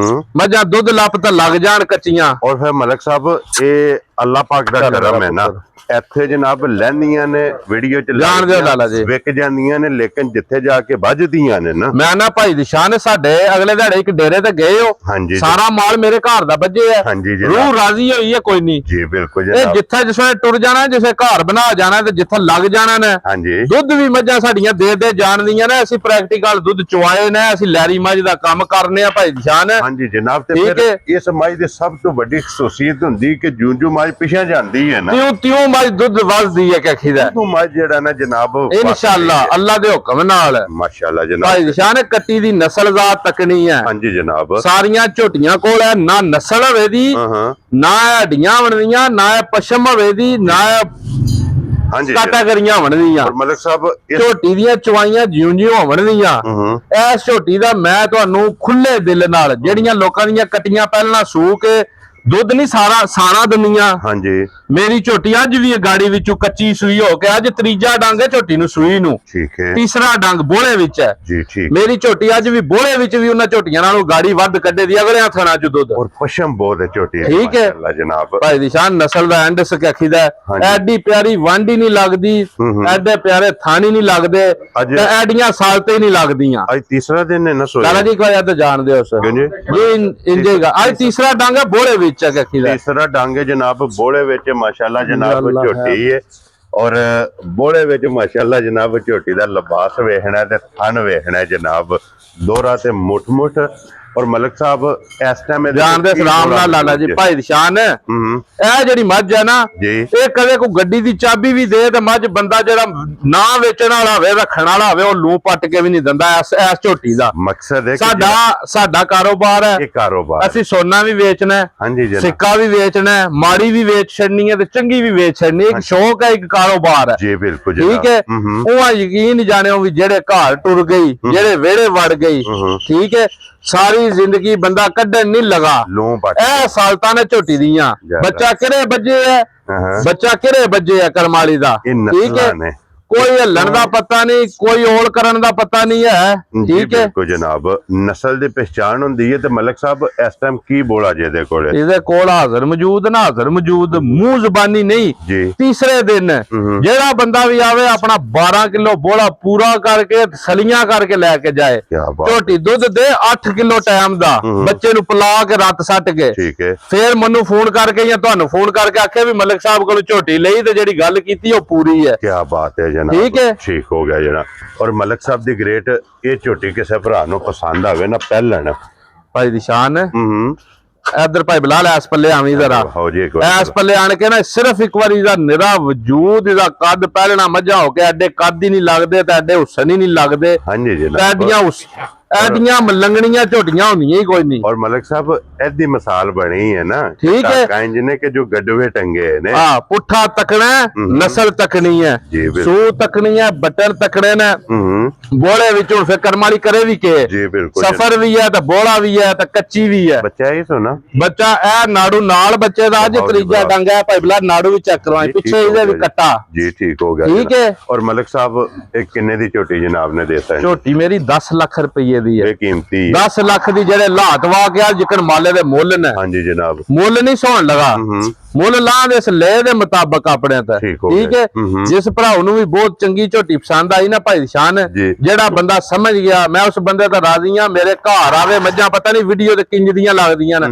ਮੱਝਾਂ ਦੁੱਧ ਲੱਪ ਤਾਂ ਲੱਗ ਜਾਣ ਕੱਚੀਆਂ ਔਰ ਫਿਰ ਮਲਕ ਸਾਹਿਬ ਇਹ ਅੱਲਾਹ ਪਾਕ ਦਾ ਕਰਮ ਹੈ ਨਾ ਇੱਥੇ ਜਨਾਬ ਲੈਂਦੀਆਂ ਨੇ ਵੀਡੀਓ ਚ ਜਾਣਦੇ ਹੋ ਲਾਲਾ ਜੀ ਵਿਕ ਜਾਂਦੀਆਂ ਨੇ ਲੇਕਿਨ ਜਿੱਥੇ ਜਾ ਕੇ ਵੱਜਦੀਆਂ ਨੇ ਨਾ ਮੈਂ ਨਾ ਭਾਈ ਦੀ ਸ਼ਾਨ ਸਾਡੇ ਅਗਲੇ ਦਿਹਾੜੇ ਇੱਕ ਡੇਰੇ ਤੇ ਗਏ ਹੋ ਸਾਰਾ ਮਾਲ ਮੇਰੇ ਘਰ ਦਾ ਵੱਜੇ ਹੈ ਰੂਹ ਰਾਜ਼ੀ ਹੋਈ ਹੈ ਕੋਈ ਨਹੀਂ ਜੀ ਬਿਲਕੁਲ ਇਹ ਜਿੱਥੇ ਜਿਸਨੇ ਟੁਰ ਜਾਣਾ ਜਿਸੇ ਘਰ ਬਣਾ ਜਾਣਾ ਤੇ ਜਿੱਥੇ ਲੱਗ ਜਾਣਾ ਨੇ ਦੁੱਧ ਵੀ ਮੱਝਾਂ ਸਾਡੀਆਂ ਦੇ ਜਾਣਦੀਆਂ ਨੇ ਅਸੀਂ ਪ੍ਰੈਕਟੀਕਲ ਦੁੱਧ ਚੁਆਏ ਨੇ ਅਸੀਂ ਲੈਰੀ ਮੱਝ ਦਾ ਕੰਮ ਕਰਨੇ ਆ ਭਾਈ ਦੀ ਸ਼ਾਨ ਹਾਂਜੀ ਜਨਾਬ ਤੇ ਫਿਰ ਇਸ ਮੱਝ ਦੀ ਸਭ ਤੋਂ ਵੱਡੀ ਖਸੂਸੀਅਤ ਹੁੰਦੀ ਕਿ ਜੂੰ ਮੱਝ ਪਿਛਾ ਜਾਂਦੀ ਹੈ ਨਾ ਤਿਉਂ ਮੱਝ ਦੁੱਧ ਵਸਦੀ ਹੈ ਕਿ ਦਾ ਉਹ ਮੱਝ ਜਿਹੜਾ ਨਾ ਜਨਾਬ ਇਨਸ਼ਾਅੱਲਾ ਅੱਲਾ ਦੇ ਹੁਕਮ ਨਾਲ ਮਾਸ਼ਾਅੱਲਾ ਜਨਾਬ ਭਾਈ ਦੀ ਸ਼ਾਨ ਕੱਟੀ ਦੀ ਨਸਲ ਜ਼ਾਤ ਤੱਕਣੀ ਹੈ ਹਾਂਜੀ ਜਨਾਬ ਸਾਰੀਆਂ ਝੋਟੀਆਂ ਕੋਲ ਹੈ ਨਾ ਨਸਲ ਹੋਵੇ ਦੀ ਨਾ ਹੱਡੀਆਂ ਬਣਦੀਆਂ ਨਾ ਪਸ਼ਮ ਹੋਵੇ ਦੀ ਨਾ ਹਾਂਜੀ ਕੈਟਾਗਰੀਆਂ ਬਣਦੀਆਂ ਮਲਕ ਸਾਹਿਬ ਝੋਟੀ ਦੀਆਂ ਚਵਾਈਆਂ ਜਿਉਂ-ਜਿਉਂ ਹੋਣਗੀਆਂ ਇਸ ਝੋਟੀ ਦਾ ਮੈਂ ਤੁਹਾਨੂੰ ਖੁੱਲੇ ਦਿਲ ਨਾਲ ਜਿਹੜੀਆਂ ਲੋਕਾਂ ਦੀਆਂ ਕੱਟੀਆਂ ਪਹਿਲਾਂ ਸੂ ਕੇ ਦੁੱਧ ਨਹੀਂ ਸਾਰਾ ਦਿੰਦੀਆਂ ਹਾਂਜੀ ਮੇਰੀ ਝੋਟੀ ਅੱਜ ਵੀ ਗਾੜੀ ਵਿੱਚੋਂ ਕੱਚੀ ਸੂਈ ਹੋ ਕੇ ਅੱਜ ਤੀਜਾ ਡੰਗ ਹੈ ਝੋਟੀ ਨੂੰ ਸੂਈ ਨੂੰ ਠੀਕ ਹੈ ਤੀਸਰਾ ਡੰਗ ਬੋਲੇ ਵਿੱਚ ਹੈ ਜੀ ਠੀਕ ਮੇਰੀ ਝੋਟੀ ਅੱਜ ਵੀ ਬੋਲੇ ਵਿੱਚ ਵੀ ਉਹਨਾਂ ਝੋਟੀਆਂ ਨਾਲੋਂ ਗਾੜੀ ਵੱਧ ਕੱਢੇ ਦੀ ਅਗਲੇ ਥਣਾ ਚ ਦੁੱਧ ਔਰ ਪਸ਼ਮ ਬਹੁਤ ਹੈ ਝੋਟੀ ਠੀਕ ਹੈ ਅੱਲਾਹ ਜਨਾਬ ਭਾਈ ਦੀ ਸ਼ਾਨ ਨਸਲ ਦਾ ਐਂਡ ਸਖੀ ਦਾ ਐਡੀ ਪਿਆਰੀ ਵਾਂਡੀ ਨਹੀਂ ਲੱਗਦੀ ਐਡੇ ਪਿਆਰੇ ਥਾਣੀ ਨਹੀਂ ਲੱਗਦੇ ਤੇ ਐਡੀਆਂ ਸਾਲ ਤੇ ਨਹੀਂ ਲੱਗਦੀਆਂ ਅੱਜ ਤੀਸਰਾ ਦਿਨ ਹੈ ਨਾ ਸੋਇਆ ਲਾਲਾ ਜੀ ਕੋਈ ਅੱਜ ਜਾਣਦੇ ਹੋ ਸਰ ਜੀ ਇੰਜੇਗਾ ਅੱਜ ਤੀਸਰਾ ਡੰਗ ਹੈ ਬੋਲੇ ਵਿੱਚ ਹੈ ਤੀਸਰਾ ਡੰਗ ਹੈ ਜਨਾਬ ਬੋਲੇ ਵਿੱਚ ਮਾਸ਼ਾਅੱਲਾ ਜਨਾਬ ਝੋਟੀ ਹੈ ਔਰ ਬੋਲੇ ਵਿੱਚ ਮਾਸ਼ਾਅੱਲਾ ਜਨਾਬ ਝੋਟੀ ਦਾ ਲਿਬਾਸ ਵੇਖਣਾ ਤੇ ਥਣ ਵੇਖਣਾ ਜਨਾਬ ਦੋਹਰਾ ਤੇ ਮੁੱਠ ਔਰ ਮਲਕ ਸਾਹਿਬ ਇਸ ਟਾਈਮ ਜਾਣਦੇ ਸਲਾਮ ਨਾਲ ਲਾਲਾ ਜੀ ਭਾਈ ਨਿਸ਼ਾਨ ਇਹ ਜਿਹੜੀ ਮੱਝ ਹੈ ਨਾ ਜੀ ਇਹ ਕਦੇ ਕੋਈ ਗੱਡੀ ਦੀ ਚਾਬੀ ਵੀ ਦੇ ਤੇ ਮੱਝ ਬੰਦਾ ਜਿਹੜਾ ਨਾ ਵੇਚਣ ਵਾਲਾ ਹੋਵੇ ਰੱਖਣ ਵਾਲਾ ਹੋਵੇ ਉਹ ਲੂ ਪੱਟ ਕੇ ਵੀ ਨਹੀਂ ਦਿੰਦਾ ਇਸ ਝੋਟੀ ਦਾ ਮਕਸਦ ਹੈ ਸਾਡਾ ਕਾਰੋਬਾਰ ਹੈ ਇਹ ਕਾਰੋਬਾਰ ਅਸੀਂ ਸੋਨਾ ਵੀ ਵੇਚਣਾ ਹੈ ਹਾਂਜੀ ਜੀ ਸਿੱਕਾ ਵੀ ਵੇਚਣਾ ਹੈ ਮਾੜੀ ਵੀ ਵੇਚ ਛੱਡਣੀ ਹੈ ਤੇ ਚੰਗੀ ਵੀ ਵੇਚ ਛੱਡਣੀ ਹੈ ਇੱਕ ਸ਼ੌਕ ਹੈ ਇੱਕ ਕਾਰੋਬਾਰ ਹੈ ਜੀ ਬਿਲਕੁਲ ਠੀਕ ਹੈ ਉਹ ਯਕੀਨ ਜਾਣਿਓ ਵੀ ਜਿਹੜੇ ਘਰ ਟੁਰ ਗਈ ਜਿਹੜੇ ਵਿਹੜੇ ਵੜ ਗਈ ਠੀਕ ਹੈ ਸਾਰੀ ਜ਼ਿੰਦਗੀ ਬੰਦਾ ਕੱਢਣ ਨਹੀਂ ਲਗਾ ਇਹ ਸਾਲਤਾਂ ਨੇ ਝੋਟੀ ਦੀਆਂ ਬੱਚਾ ਕਿਹੜੇ ਬੱਜੇ ਹੈ ਬੱਚਾ ਕਿਹੜੇ ਬੱਜੇ ਹੈ ਕਰਮਾਲੀ ਦਾ ਠੀਕ ਹੈ ਕੋਈ ਹੱਲਣ ਦਾ ਪਤਾ ਨਹੀਂ ਕੋਈ ਔਲ ਕਰਨ ਦਾ ਪਤਾ ਨਹੀਂ ਹੈ ਠੀਕ ਹੈ ਬਿਲਕੁਲ ਜਨਾਬ ਨਸਲ ਦੀ ਪਛਾਣ ਹੁੰਦੀ ਹੈ ਤੇ ਮਲਕ ਸਾਹਿਬ ਇਸ ਟਾਈਮ ਕੀ ਬੋਲਾ ਜੇ ਇਹਦੇ ਕੋਲ ਹਾਜ਼ਰ ਮੌਜੂਦ ਨਾ ਹਾਜ਼ਰ ਮੌਜੂਦ ਮੂੰਹ ਜ਼ਬਾਨੀ ਨਹੀਂ ਜੀ ਤੀਸਰੇ ਦਿਨ ਜਿਹੜਾ ਬੰਦਾ ਵੀ ਆਵੇ ਆਪਣਾ 12 ਕਿਲੋ ਬੋਲਾ ਪੂਰਾ ਕਰਕੇ ਸਲੀਆਂ ਕਰਕੇ ਲੈ ਕੇ ਜਾਏ ਝੋਟੀ ਦੁੱਧ ਦੇ 8 ਕਿਲੋ ਟਾਈਮ ਦਾ ਬੱਚੇ ਨੂੰ ਪਿਲਾ ਕੇ ਰੱਤ ਸੱਟ ਕੇ ਠੀਕ ਹੈ ਫੇਰ ਮੈਨੂੰ ਫੋਨ ਕਰਕੇ ਜਾਂ ਤੁਹਾਨੂੰ ਫੋਨ ਕਰਕੇ ਆਖੇ ਵੀ ਮਲਕ ਸਾਹਿਬ ਕੋਲ ਝੋਟੀ ਲਈ ਤੇ ਜਿਹੜੀ ਗੱਲ ਕੀਤੀ ਉਹ ਪੂਰੀ ਹੈ ਕੀ ਬਾਤ ਹੈ ठीक है ठीक हो गया जना और मलक साहब दी ग्रेट ये झोटी किसी भरा नु पसंद आवे ना पहलन भाई निशान इधर भाई बिलाल इस पल्ले आवी जरा इस पल्ले आन के ना सिर्फ एक बार इदा निरा वजूद इदा कद पहलना मजा हो के एडे कद ही नहीं लगदे ते एडे हुसन ही नहीं लगदे हां जी जी एडियां ਐਡੀਆਂ ਮਲੰਗਣੀਆਂ ਝੋਟੀਆਂ ਹੁੰਦੀਆਂ ਹੀ ਕੋਈ ਨਹੀਂ ਔਰ ਮਲਕ ਸਾਹਿਬ ਐਦੀ ਮਿਸਾਲ ਬਣੀ ਹੈ ਨਾ ਠੀਕ ਹੈ ਕਾਇੰਜ ਨੇ ਕਿ ਜੋ ਗੱਡਵੇ ਟੰਗੇ ਨੇ ਹਾਂ ਪੁੱਠਾ ਤਕਣਾ ਨਸਲ ਤਕਣੀ ਹੈ ਸੂ ਤਕਣੀ ਹੈ ਬਟਨ ਤਕੜੇ ਨੇ ਬੋਲੇ ਵਿੱਚ ਹੁਣ ਫਿਰ ਕਰਮ ਵਾਲੀ ਕਰੇ ਵੀ ਕੇ ਜੀ ਬਿਲਕੁਲ ਸਫਰ ਵੀ ਹੈ ਤੇ ਬੋਲਾ ਵੀ ਹੈ ਤੇ ਕੱਚੀ ਵੀ ਹੈ ਬੱਚਾ ਇਹ ਸੁਣਾ ਬੱਚਾ ਇਹ ਨਾੜੂ ਨਾਲ ਬੱਚੇ ਦਾ ਅੱਜ ਤਰੀਜਾ ਡੰਗਾ ਹੈ ਭਾਈ ਬਲਾ ਨਾੜੂ ਵੀ ਚੈੱਕ ਕਰਵਾਈ ਪਿੱਛੇ ਇਹਦੇ ਵੀ ਕੱਟਾ ਜੀ ਠੀਕ ਹੋ ਗਿਆ ਠੀਕ ਹੈ ਔਰ ਮਲਕ ਸਾਹਿਬ ਇਹ ਕਿੰਨੇ ਦੀ ਝੋਟੀ ਜਨਾਬ ਨੇ ਦੇਤਾ ਝੋਟੀ ਮੇਰੀ 10 ਲੱਖ ਰੁਪਏ ਦੀ ਹੈ कीमती 10 ਲੱਖ ਦੀ ਜਿਹੜੇ ਲਾਤ ਵਾ ਗਿਆ ਜਿਕਰ ਮਾਲੇ ਦੇ ਮੁੱਲ ਨੇ ਹਾਂਜੀ ਜਨਾਬ ਮੁੱਲ ਨਹੀਂ ਸੌਣ ਲਗਾ ਮੁੱਲ ਲਾਂ ਦੇ ਇਸ ਲੈ ਦੇ ਮੁਤਾਬਕ ਆਪਣੇ ਤੇ ਠੀਕ ਹੈ ਜਿਸ ਭਰਾਉ ਨੂੰ ਵੀ ਬਹੁਤ ਚੰਗੀ ਝੋਟੀ ਪਸੰਦ ਆਈ ਨਾ ਭਾਈ ਨਿਸ਼ਾਨ ਜਿਹੜਾ ਬੰਦਾ ਸਮਝ ਗਿਆ ਮੈਂ ਉਸ ਬੰਦੇ ਦਾ ਰਾਜ਼ੀ ਆ ਮੇਰੇ ਘਰ ਆਵੇ ਮੱਝਾਂ ਪਤਾ ਨਹੀਂ ਵੀਡੀਓ ਤੇ ਕਿੰਜ ਦੀਆਂ ਲੱਗਦੀਆਂ ਨੇ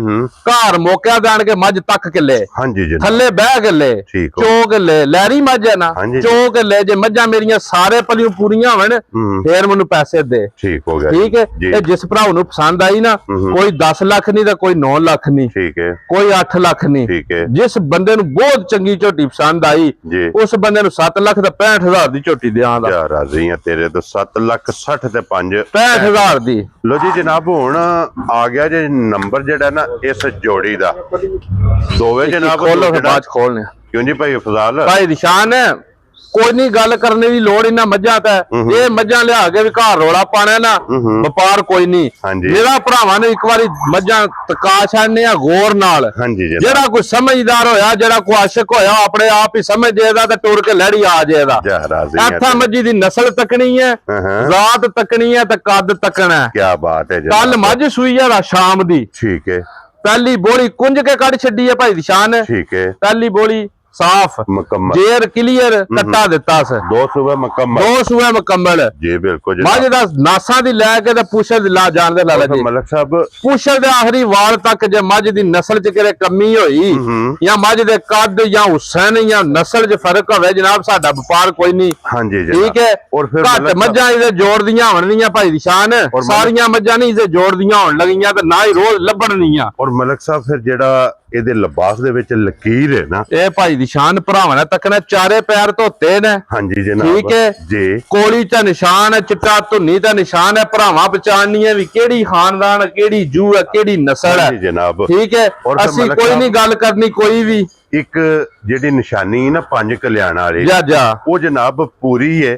ਘਰ ਮੌਕਿਆ ਜਾਣ ਕੇ ਮੱਝ ਤੱਕ ਕਿੱਲੇ ਹਾਂਜੀ ਜਨਾਬ ਥੱਲੇ ਬਹਿ ਕਿੱਲੇ ਚੋਕ ਲੈ ਲੈਰੀ ਮੱਝ ਹੈ ਨਾ ਚੋਕ ਲੈ ਜੇ ਮੱਝਾਂ ਮੇਰੀਆਂ ਸਾਰੇ ਪਲਿਓ ਪੂਰੀਆਂ ਹੋਣ ਫੇਰ ਮੈਨੂੰ ਪੈਸੇ ਦੇ ਠੀਕ ਹੋ ਗਿਆ ਠੀਕ ਹੈ ਇਹ ਜਿਸ ਭਰਾਉ ਨੂੰ ਪਸੰਦ ਆਈ ਨਾ ਕੋਈ 10 ਲੱਖ ਨਹੀਂ ਤਾਂ ਕੋਈ 9 ਲੱਖ ਨਹੀਂ ਠੀਕ ਹੈ ਕੋਈ 8 ਲੱਖ ਨਹੀਂ ਠੀਕ ਹੈ ਜਿਸ ਬੰਦੇ ਨੂੰ ਬਹੁਤ ਚੰਗੀ ਝੋਟੀ ਪਸੰਦ ਆਈ ਉਸ ਬੰਦੇ ਨੂੰ 7 ਲੱਖ ਤੇ 65000 ਦੀ ਝੋਟੀ ਦਿਆਂ ਦਾ ਯਾਰ ਰਾਜ਼ੀ ਆ ਤੇਰੇ ਤੋਂ 7 ਲੱਖ 60 ਤੇ 5 65000 ਦੀ ਲੋ ਜੀ ਜਨਾਬ ਹੁਣ ਆ ਗਿਆ ਜੇ ਨੰਬਰ ਜਿਹੜਾ ਨਾ ਇਸ ਜੋੜੀ ਦਾ ਦੋਵੇਂ ਜਨਾਬ ਖੋਲੋ ਬਾਅਦ ਖੋਲਨੇ ਕਿਉਂ ਜੀ ਭਾਈ ਫਜ਼ਾਲ ਭਾਈ ਨਿਸ਼ਾਨ ਕੋਈ ਨਹੀਂ ਗੱਲ ਕਰਨੇ ਦੀ ਲੋੜ ਇਹਨਾਂ ਮੱਝਾਂ ਤੇ ਇਹ ਮੱਝਾਂ ਲਿਆ ਕੇ ਵੀ ਘਰ ਰੋਲਾ ਪਾਣਾ ਨਾ ਵਪਾਰ ਕੋਈ ਨਹੀਂ ਜਿਹੜਾ ਭਰਾਵਾਂ ਨੇ ਇੱਕ ਵਾਰੀ ਮੱਝਾਂ ਤਕਾ ਛੱਡਨੇ ਆ ਗੌਰ ਨਾਲ ਜਿਹੜਾ ਕੋਈ ਸਮਝਦਾਰ ਹੋਇਆ ਜਿਹੜਾ ਕੋਈ ਆਸ਼ਿਕ ਹੋਇਆ ਆਪਣੇ ਆਪ ਹੀ ਸਮਝ ਜਾਏਗਾ ਤੇ ਟੁਰ ਕੇ ਲੜੀ ਆ ਜਾਏਗਾ ਇੱਥਾ ਮੱਝੀ ਦੀ ਨਸਲ ਤੱਕਣੀ ਹੈ ਜ਼ਾਤ ਤੱਕਣੀ ਹੈ ਤੇ ਕੱਦ ਤੱਕਣਾ ਹੈ ਕੀ ਬਾਤ ਹੈ ਕੱਲ ਮੱਝ ਸੂਈ ਆ ਸ਼ਾਮ ਦੀ ਠੀਕ ਹੈ ਪਹਿਲੀ ਬੋਲੀ ਕੁੰਝ ਕੇ ਕੱਢ ਛੱਡੀ ਹੈ ਭਾਈ ਨਿਸ਼ਾਨ ਠੀਕ ਹੈ ਪਹਿਲੀ ਬੋਲੀ साफ मुकम्मल जेर क्लियर कट्टा दिता से 2 सूबे मुकम्मल जी बिल्कुल मज दा नासा दी लेके ते पूछे दी ला जान दे लाला जी मलक साहब पूछे दे आखिरी वाल तक जे मज दी नस्ल च किरे कमी होई या मज दे कद या हुसैन या नस्ल च फर्क होवे जनाब साडा व्यापार कोई नहीं हां जी ठीक है और फिर घट मज्जां इदे जोड़ दियां होण दियां भाई निशान सारियां मज्जां नहीं इदे जोड़ दियां होण लगियां ते ना ही रोज लभण दियां और मलक साहब फिर जेड़ा ਇਹਦੇ ਲਿਬਾਸ ਦੇ ਵਿੱਚ ਲਕੀਰ ਹੈ ਨਾ ਇਹ ਭਾਈ ਨਿਸ਼ਾਨ ਭਰਾਵਾਂ ਨੇ ਤੱਕਣਾ ਚਾਰੇ ਪੈਰ ਧੋਤੇ ਨੇ ਹਾਂਜੀ ਜਨਾਬ ਠੀਕ ਹੈ ਜੀ ਕੋਲੀ ਤੇ ਨਿਸ਼ਾਨ ਹੈ ਚਿੱਟਾ ਧੁੰਨੀ ਦਾ ਨਿਸ਼ਾਨ ਹੈ ਭਰਾਵਾਂ ਪਛਾਣਨੀ ਹੈ ਵੀ ਕਿਹੜੀ ਖਾਨਦਾਨ ਕਿਹੜੀ ਜੂ ਹੈ ਕਿਹੜੀ ਨਸਲ ਹੈ ਜਨਾਬ ਠੀਕ ਹੈ ਅਸੀਂ ਕੋਈ ਨਹੀਂ ਗੱਲ ਕਰਨੀ ਕੋਈ ਵੀ ਇੱਕ ਜਿਹੜੀ ਨਿਸ਼ਾਨੀ ਨਾ 5 ਕਲਿਆਣ ਵਾਲੀ ਉਹ ਜਨਾਬ ਪੂਰੀ ਹੈ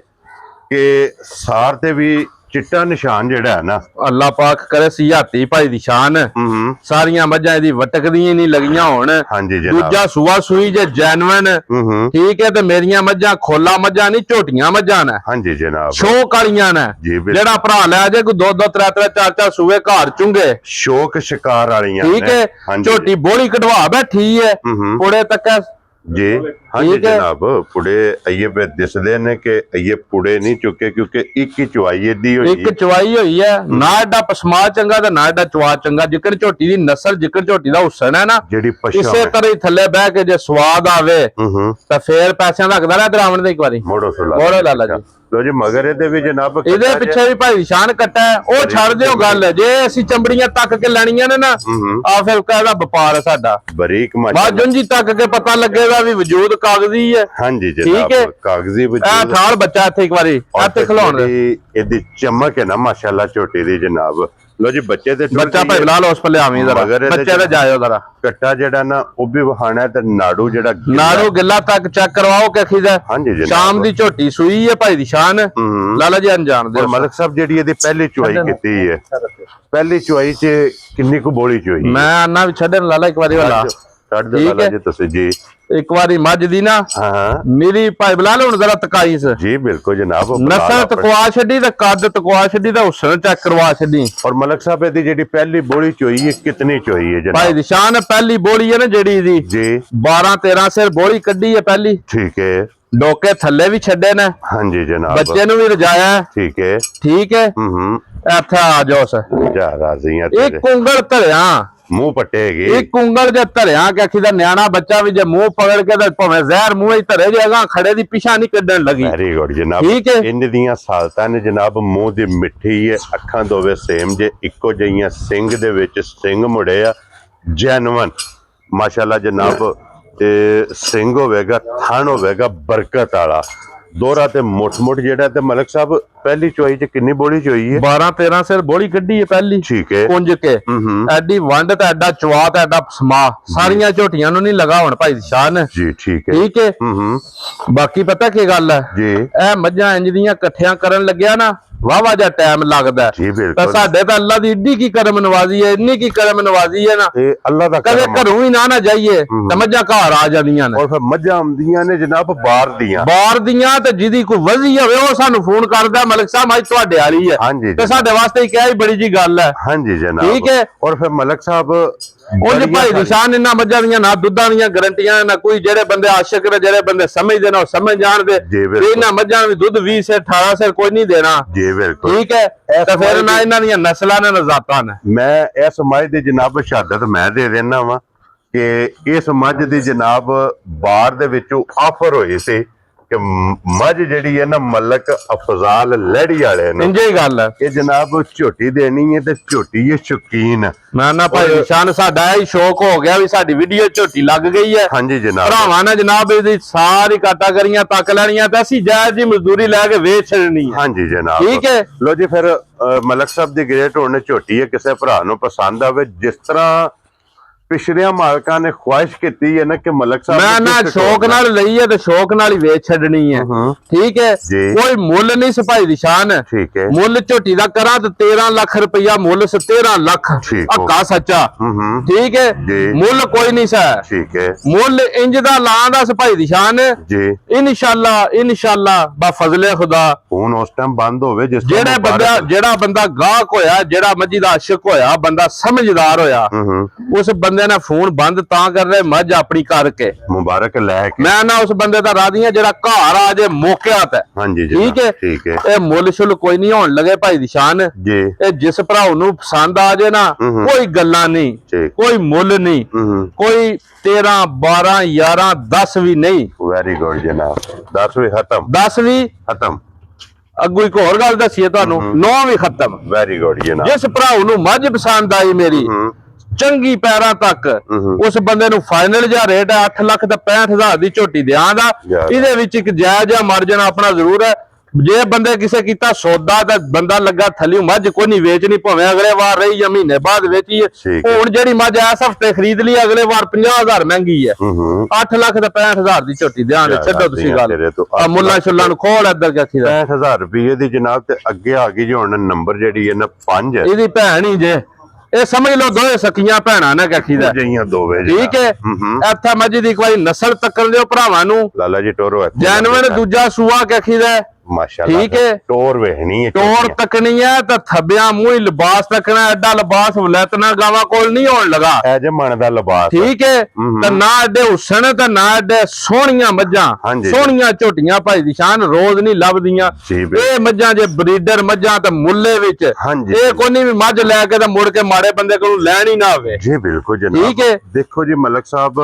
ਕਿ ਸਾਰ ਤੇ ਵੀ चिट्टा निशान जेड़ा है ना अल्लाह पाक करे सियाती भाई निशान सारियां मज्जां दी वटकदियां नहीं लगियां होण हां जी जनाब दूजा सुआ सुई जे जेन्युइन ठीक है ते मेरियां मज्जां खोला मज्जां नहीं झोटियां मज्जां ने हां जी जनाब शौक वालियां ने जेड़ा भरा ले जे कोई 2-2 3-3 4-4 सुए घर चुंगे शौक शिकार वालियां ठीक है झोटी बोली कढवा बैठी है पुड़े तक जी हाँ जी जनाब पुड़े अये पे दिसदे ने कि अये पुड़े नहीं चुके क्योंकि एक ही चुवाई दी हुई एक चुवाई हुई है ना एडा पसमा चंगा ते ना एडा चुवा चंगा जिकर झोटी दी नस्ल जिकर झोटी दा हुसन है ना जेडी इसे तरह ही थल्ले बह के जे स्वाद आवे ते फिर पैसे रखदा रह दरावण दे एक बारी मोड़ो लाला जी ਲੋ ਜੀ ਮਗਰ ਇਹਦੇ ਵੀ ਜਨਾਬ ਇਹਦੇ ਪਿੱਛੇ ਵੀ ਭਾਈ ਨਿਸ਼ਾਨ ਕੱਟਾ ਹੈ, ਉਹ ਛੱਡ ਦਿਓ ਗੱਲ। ਜੇ ਅਸੀਂ ਚੰਬੜੀਆਂ ਤੱਕ ਕੇ ਲੈਣੀਆਂ ਨੇ ਨਾ ਆ ਫਿਰ ਕਹਿੰਦਾ ਵਪਾਰ ਹੈ ਸਾਡਾ ਬਰੀਕ ਬਾਜੁੰਜੀ ਤੱਕ ਕੇ ਪਤਾ ਲੱਗੇਗਾ ਵੀ ਵਜੂਦ ਕਾਗਜ਼ੀ ਹੈ। ਹਾਂਜੀ ਜਨਾਬ ਕਾਗਜ਼ੀ ਵਜੂਦ। ਇਹ ਠਾਲ ਬੱਚਾ ਇੱਥੇ ਇੱਕ ਵਾਰੀ ਇੱਥੇ ਖਿਲਾਉਣ ਦੇ ਇਹਦੀ ਚਮਕ ਹੈ ਨਾ ਮਾਸ਼ਾਅੱਲਾ ਝੋਟੀ ਦੀ ਜਨਾਬ। ਲੋ ਜੀ ਬੱਚੇ ਦੇ ਬੱਚਾ ਭਾਈ ਲਾ ਲਓ ਉਸ ਪੱਲੇ ਆਵੀਂ ਜ਼ਰਾ ਬੱਚੇ ਤੇ ਜਾਇਓ ਜ਼ਰਾ ਕੱਟਾ ਜਿਹੜਾ ਨਾ ਉਹ ਵੀ ਵਹਾਣਾ ਤੇ ਨਾੜੂ ਜਿਹੜਾ ਨਾੜੂ ਗਿੱਲਾ ਤੱਕ ਚੈੱਕ ਕਰਵਾਓ ਕਿ ਅਖੀਦਾ। ਹਾਂਜੀ ਜਨਾਬ ਸ਼ਾਮ ਦੀ ਝੋਟੀ ਸੂਈ ਹੈ ਭਾਈ ਦੀ ਸ਼ਾਨ। ਲਾਲਾ ਜੀ ਅਣਜਾਣ ਦੇ ਮਲਕ ਸਾਹਿਬ ਜਿਹੜੀ ਇਹਦੀ ਪਹਿਲੀ ਚੁਆਈ ਕੀਤੀ ਹੈ, ਪਹਿਲੀ ਚੁਆਈ ਚ ਕਿੰਨੀ ਕੁ ਬੋਲੀ ਚੋਈ ਮੈਂ ਆਨਾ ਵੀ ਛੱਡਣ ਲਾਲਾ ਇੱਕ ਵਾਰੀ ਵਾਲਾ ਛੱਡ ਦੇ ਲਾਲਾ ਜੀ ਤੁਸੀਂ ਜੀ। ਇੱਕ ਵਾਰੀ ਮੱਝ ਦੀ ਨਾ ਹਾਂ ਮੇਰੀ ਭਾਈ ਬਲਾ ਹੁਣ ਜ਼ਰਾ ਤਕਾਈਸ ਜੀ ਬਿਲਕੁਲ ਜਨਾਬ। ਨਸਲ ਤਕਵਾ ਛੱਡੀ ਤੇ ਕੱਦ ਤਕਵਾ ਛੱਡੀ ਤੇ ਹੁਸਨ ਚੈੱਕ ਕਰਵਾ ਛੱਡੀ। ਔਰ ਮਲਕ ਸਾਹਿਬ ਇਹਦੀ ਜਿਹੜੀ ਪਹਿਲੀ ਬੋਲੀ ਚੋਈ ਹੈ ਕਿਤਨੀ ਚੋਈ ਹੈ ਜਨਾਬ? ਭਾਈ ਦੀ ਸ਼ਾਨ ਪਹਿਲੀ ਬੋਲੀ ਹੈ ਨਾ ਜਿਹੜੀ ਇਹਦੀ ਜੀ 12-13 ਸਿਰ ਬੋਲੀ ਕੱਢੀ ਹੈ ਪਹਿਲੀ। ਠੀਕ ਹੈ ਡੋਕੇ ਥੱਲੇ ਵੀ ਛੱਡੇ ਨੇ। ਹਾਂਜੀ ਜਨਾਬ ਬੱਚੇ ਨੂੰ ਵੀ ਰਜਾਇਆ। ਠੀਕ ਹੈ ਠੀਕ ਹੈ ਇੱਥੇ ਆ ਜਾਓ ਸਰ ਜਾ ਰਾਜ਼ੀ ਆ ਇੱਕ ਉਂਗਲ ਧਰਿਆ ਮੂੰਹ ਪੱਟੇਗੀ ਇੱਕ ਉਂਗਲ ਜੇ ਧਰਿਆ ਕਿ ਅਖੀ ਦਾ ਨਿਆਣਾ ਬੱਚਾ ਵੀ ਜੇ ਮੂੰਹ ਪਕੜ ਕੇ ਤੇ ਭਾਵੇਂ ਜ਼ਹਿਰ ਮੂੰਹ ਹੀ ਧਰੇ ਜਾਏਗਾ ਖੜੇ ਦੀ ਪਿਛਾ ਨਹੀਂ ਕੱਢਣ ਲੱਗੀ। ਵੈਰੀ ਗੁੱਡ ਜਨਾਬ। ਠੀਕ ਹੈ ਇੰਨ ਦੀਆਂ ਸਾਲਤਾਂ ਨੇ ਜਨਾਬ। ਮੂੰਹ ਦੀ ਮਿੱਠੀ ਹੈ, ਅੱਖਾਂ ਦੋਵੇਂ ਸੇਮ ਜੇ ਇੱਕੋ ਜਿਹੀਆਂ, ਸਿੰਘ ਦੇ ਵਿੱਚ ਸਿੰਘ ਮੁੜੇ ਆ ਜੈਨੂਨ ਮਾਸ਼ਾਅੱਲਾ ਜਨਾਬ। ਤੇ ਸਿੰਘ ਹੋਵੇਗਾ ਥਣ ਹੋਵੇਗਾ ਬਰਕਤ ਵਾਲਾ ਦੋਹਰਾ ਤੇ ਮੁੱਠ ਜਿਹੜਾ ਤੇ ਮਲਕ ਸਾਹਿਬ ਪਹਿਲੀ ਚੋਈ ਚ ਕਿੰਨੀ ਬੋਲੀ ਚੋਈ ਹੈ? 12-13 ਸਿਰ ਬੋਲੀ ਕੱਢੀ ਹੈ ਪਹਿਲੀ। ਠੀਕ ਹੈ ਕੁੰਜ ਕੇ ਐਡੀ ਵੰਡ ਤੇ ਐਡਾ ਚਵਾ ਤੇ ਐਡਾ ਸਮਾ ਸਾਰੀਆਂ ਝੋਟੀਆਂ ਨੂੰ ਨਹੀਂ ਲਗਾ ਹੁਣ ਭਾਈ ਦੀ ਸ਼ਾਨ ਜੀ। ਠੀਕ ਹੈ ਠੀਕ ਹੈ ਬਾਕੀ ਪਤਾ ਕੀ ਗੱਲ ਹੈ ਜੀ ਇਹ ਮੱਝਾਂ ਇੰਜ ਦੀਆਂ ਇਕੱਠਿਆਂ ਕਰਨ ਲੱਗਿਆ ਨਾ ਵਾਵਾ ਜਿਹਾ ਟਾਈਮ ਲੱਗਦਾ ਜੀ। ਤਾਂ ਬਿਲਕੁਲ ਸਾਡੇ ਤਾਂ ਅੱਲਾ ਦੀ ਏਡੀ ਕੀ ਕਰਮ ਨਵਾਜ਼ੀ ਹੈ, ਇੰਨੀ ਕੀ ਕਰਮ ਨਵਾਜ਼ੀ ਹੈ ਨਾ ਇਹ ਅੱਲਾ ਦਾ ਕਦੇ ਕਰਮ। ਘਰੋਂ ਹੀ ਨਾ ਜਾਈਏ ਤਾਂ ਮੱਝਾਂ ਘਰ ਆ ਜਾਂਦੀਆਂ ਨੇ। ਔਰ ਫਿਰ ਮੱਝਾਂ ਆਉਂਦੀਆਂ ਨੇ ਜਨਾਬ ਬਾਹਰ ਦੀਆਂ ਤੇ ਜਿਹਦੀ ਕੋਈ ਵਜ਼ੀ ਹੋਵੇ ਉਹ ਸਾਨੂੰ ਫੋਨ ਕਰਦਾ ਮਲਕ ਸਾਹਿਬ ਅੱਜ ਤੁਹਾਡੇ ਵਾਲੀ ਹੈ ਹਾਂਜੀ ਤੇ ਸਾਡੇ ਵਾਸਤੇ ਕਿਹਾ ਹੀ ਬੜੀ ਜੀ ਗੱਲ ਹੈ। ਹਾਂਜੀ ਜਨਾਬ ਠੀਕ ਹੈ। ਔਰ ਫਿਰ ਮਲਕ ਸਾਹਿਬ ਉਹ ਭਾਈ ਨਿਸ਼ਾਨ ਇਹਨਾਂ ਮੱਝਾਂ ਦੀਆਂ ਨਾ ਦੁੱਧਾਂ ਦੀਆਂ ਗਰੰਟੀਆਂ ਨਾ ਕੋਈ। ਜਿਹੜੇ ਬੰਦੇ ਆਸ਼ਿਕ ਨੇ ਜਿਹੜੇ ਬੰਦੇ ਸਮਝਦੇ ਨੇ ਉਹ ਸਮਝ ਜਾਣਦੇ। ਇਹਨਾਂ ਮੱਝਾਂ ਨੂੰ ਵੀ ਦੁੱਧ 20 ਸਿਰ 18 ਸਿਰ ਕੋਈ ਨਹੀਂ ਦੇਣਾ। ਜੀ ਬਿਲਕੁਲ ਠੀਕ ਹੈ। ਤਾਂ ਫਿਰ ਨਾ ਇਹਨਾਂ ਦੀਆਂ ਨਸਲਾਂ ਨੇ ਨਾ ਜ਼ਾਤਾਂ ਨੇ। ਮੈਂ ਇਸ ਮੱਝ ਦੀ ਜਨਾਬ ਸ਼ਹਾਦਤ ਮੈਂ ਦੇ ਦੇਣਾ ਵਾ ਕਿ ਇਸ ਮੱਝ ਦੀ ਜਨਾਬ ਬਾਹਰ ਦੇ ਵਿੱਚੋਂ ਆਫਰ ਹੋਈ ਸੀ ਕਿ ਮੱਝ ਜਿਹੜੀ ਹੈ ਨਾ ਮਲਕ ਅਫਜ਼ਾਲ ਲੜੀ ਵਾਲੇ ਨੇ ਇੰਜੇ ਹੀ ਗੱਲ ਹੈ ਇਹ ਜਨਾਬ ਝੋਟੀ ਦੇਣੀ ਹੈ ਤੇ ਝੋਟੀ ਹੈ ਸ਼ੌਕੀਨ। ਮੈਂ ਨਾ ਭਾਈ ਨਿਸ਼ਾਨ ਸਾਡਾ ਇਹ ਸ਼ੌਕ ਹੋ ਗਿਆ ਵੀ ਸਾਡੀ ਵੀਡੀਓ ਝੋਟੀ ਲੱਗ ਗਈ ਹੈ। ਹਾਂਜੀ ਜਨਾਬ ਭਰਾਵਾਂ ਨੇ ਜਨਾਬ ਇਹਦੀ ਸਾਰੀ ਕਾਟਾਗਰੀਆਂ ਤੱਕ ਲੈਣੀਆਂ ਤੇ ਅਸੀਂ ਜਾਇਜ਼ ਦੀ ਮਜ਼ਦੂਰੀ ਲੈ ਕੇ ਵੇਚ ਛੱਡਣੀ ਹੈ। ਹਾਂਜੀ ਜਨਾਬ ਠੀਕ ਹੈ। ਲੋ ਜੀ ਫਿਰ ਮਲਕ ਸਾਹਿਬ ਦੀ ਗ੍ਰੇਟ ਹੋਣ ਝੋਟੀ ਹੈ ਕਿਸੇ ਭਰਾ ਨੂੰ ਪਸੰਦ ਆਵੇ ਜਿਸ ਤਰ੍ਹਾਂ ਪਿਛੜਿਆਂ ਮਾਲਕਾਂ ਨੇ ਖੁਆਇਸ਼ ਕੀਤੀ ਹੈ ਨਾ ਕਿ ਮਲਕ ਸਾਹਿਬ ਮੈਂ ਨਾ ਸ਼ੌਕ ਨਾਲ ਲਈ ਹੈ ਤੇ ਸ਼ੌਕ ਨਾਲ ਹੀ ਵੇਚ ਛੱਡਣੀ ਹੈ। ਠੀਕ ਹੈ ਕੋਈ ਮੁੱਲ ਨਹੀਂ ਸਪਾਈ ਦੀ ਸ਼ਾਨ। ਠੀਕ ਹੈ ਮੁੱਲ ਝੋਟੀ ਦਾ ਕਰਾਂ ਤੇ 13 ਲੱਖ ਰੁਪਇਆ ਮੁੱਲ 13 ਲੱਖ ਹੱਕਾ ਸੱਚਾ। ਠੀਕ ਹੈ ਮੁੱਲ ਕੋਈ ਨਹੀਂ ਸਾ। ਠੀਕ ਹੈ ਮੁੱਲ ਇੰਜ ਦਾ ਲਾਂ ਦਾ ਸਪਾਈ ਦੀ ਸ਼ਾਨ ਜੀ। ਇਨਸ਼ਾਅੱਲਾ ਬਾ ਫਜ਼ਲੇ ਖੁਦਾ ਫੋਨ ਉਸ ਟਾਈਮ ਬੰਦ ਹੋਵੇ ਜਿਸ ਜਿਹੜਾ ਬੰਦਾ ਗਾਹਕ ਹੋਇਆ ਜਿਹੜਾ ਮੱਜੀ ਦਾ ਆਸ਼ਿਕ ਹੋਇਆ ਬੰਦਾ ਸਮਝਦਾਰ ਹੋਇਆ ਉਸ ਬੰਦੇ ਨੇ ਫੋਨ ਬੰਦ ਤਾਂ ਕਰ ਰਹੇ ਮੱਝ ਆਪਣੀ ਕਰਕੇ ਮੁਬਾਰਕ ਲੈ ਕੇ ਮੈਂ ਨਾ ਉਸ ਬੰਦੇ ਦਾ ਰਾਜ਼ੀ ਹਾਂ ਜਿਹੜਾ ਘਰ ਆ ਜੇ ਮੌਕਿਆ ਤੇ। ਹਾਂਜੀ ਠੀਕ ਹੈ ਠੀਕ ਹੈ ਇਹ ਮੁੱਲ ਸ਼ੁੱਲ ਕੋਈ ਨਹੀਂ ਹੋਣ ਲੱਗੇ ਭਾਈ ਦੀ ਸ਼ਾਨ ਜੀ। ਇਹ ਜਿਸ ਭਰਾ ਨੂੰ ਪਸੰਦ ਆ ਜੇ ਨਾ ਕੋਈ ਗੱਲਾਂ ਨਹੀਂ ਕੋਈ ਮੁੱਲ ਨਹੀਂ ਕੋਈ 13 12 11 10 ਵੀ ਨਹੀਂ। ਵੈਰੀ ਗੁੱਡ ਜਨਾਬ 10 ਵੀ ਖਤਮ 10 ਵੀ ਖਤਮ। ਅੱਗੋਂ ਇੱਕ ਹੋਰ ਗੱਲ ਦੱਸੀਏ ਤੁਹਾਨੂੰ 9 ਵੀ ਖਤਮ। ਵੈਰੀ ਗੁੱਡ ਜਨਾਬ ਜਿਸ ਭਰਾ ਨੂੰ ਮੱਝ ਪਸੰਦ ਆਈ ਮੇਰੀ ਚੰਗੀ ਪੈਰਾਂ ਤੱਕ ਉਸ ਬੰਦੇ ਨੂੰ ਫਾਈਨਲ ਜਿਹਾ ਰੇਟ ਹੈ 8 ਲੱਖ ਤੇ 65,000 ਦੀ ਝੋਟੀ ਦਿਆਂਗਾ। ਇਹਦੇ ਵਿੱਚ ਇੱਕ ਜਾਇਜ਼ ਜਿਹਾ ਮਾਰਜਨ ਆਪਣਾ ਜ਼ਰੂਰ ਹੈ। ਜੇ ਬੰਦੇ ਕਿਸੇ ਕੀਤਾ ਸੌਦਾ ਤਾਂ ਬੰਦਾ ਲੱਗਾ ਥੱਲੇ ਮੱਝ ਕੋਈ ਨਹੀਂ ਵੇਚਣੀ ਭਾਵੇਂ ਅਗਲੇ ਵਾਰ ਰਹੀ ਜਾਂ ਮਹੀਨੇ ਬਾਅਦ ਵੇਚੀ। ਹੁਣ ਜਿਹੜੀ ਮੱਝ ਇਸ ਹਫਤੇ ਖਰੀਦ ਲਈ ਅਗਲੇ ਵਾਰ 50,000 ਮਹਿੰਗੀ ਹੈ। 8 ਲੱਖ ਤੇ 65,000 ਦੀ ਝੋਟੀ ਦਿਆਂਗੇ। ਛੱਡੋ ਤੁਸੀਂ ਗੱਲ ਮੁੱਲਾ ਛੁੱਲਾ ਨੂੰ ਖੋਲ ਇੱਧਰ ਕਿੱਥੇ 65,000 ਰੁਪਏ ਦੀ ਜਨਾਬ ਤੇ ਅੱਗੇ ਆ ਗਈ ਜੀ ਹੁਣ ਨੰਬਰ ਜਿਹੜੀ ਹੈ ਨਾ 5 ਇਹਦੀ ਭੈਣ ਹੀ ਜੇ ਇਹ ਸਮਝ ਲਓ ਦੋਵੇਂ ਸਕੀਆਂ ਭੈਣਾਂ ਨੇ ਕਖੀ ਦਾ ਜਈਆਂ ਦੋਵੇਂ। ਠੀਕ ਹੈ ਇੱਥੇ ਮੱਝ ਦੀ ਇੱਕ ਵਾਰੀ ਨਸਲ ਤੱਕਣ ਦਿਓ ਭਰਾਵਾਂ ਨੂੰ ਲਾਲਾ ਜੀ ਟੋਰੋ ਜੈਨੂਇਨ ਦੂਜਾ ਸੂਆ ਕਖੀ ਦਾ ਮਾਸ਼ਾਅੱਲਾ ਠੀਕ ਹੈ ਟੋਰ ਵੇਖਣੀ ਹੈ ਟੋਰ ਤੱਕਣੀ ਹੈ ਤਾਂ ਥੱਬਿਆਂ ਮੂੰਹ ਹੀ ਲਿਬਾਸ ਤੱਕਣਾ ਐਡਾ ਲਿਬਾਸ ਵਲੈਤਨਾ ਗਾਵਾਂ ਕੋਲ ਨਹੀਂ ਹੋਣ ਲਗਾ ਐ ਜੇ ਮਨ ਦਾ ਲਿਬਾਸ। ਠੀਕ ਹੈ ਤਾਂ ਨਾ ਐਡੇ ਹੁਸਨ ਤੇ ਨਾ ਐਡੇ ਸੋਹਣੀਆਂ ਮੱਝਾਂ ਸੋਹਣੀਆਂ ਝੋਟੀਆਂ ਭਾਈ ਦੀ ਸ਼ਾਨ ਰੋਜ਼ ਨਹੀਂ ਲੱਭਦੀਆਂ ਇਹ ਮੱਝਾਂ ਜੇ ਬਰੀਡਰ ਮੱਝਾਂ ਤੇ ਮੁੱਲੇ ਵਿੱਚ ਇਹ ਕੋਈ ਨਹੀਂ ਵੀ ਮੱਝ ਲੈ ਕੇ ਤਾਂ ਮੁੜ ਕੇ ਮਾੜੇ ਬੰਦੇ ਕੋਲ ਲੈਣ ਹੀ ਨਾ ਹੋਵੇ। ਜੀ ਬਿਲਕੁਲ ਜਨਾਬ। ਠੀਕ ਹੈ ਦੇਖੋ ਜੀ ਮਲਕ ਸਾਹਿਬ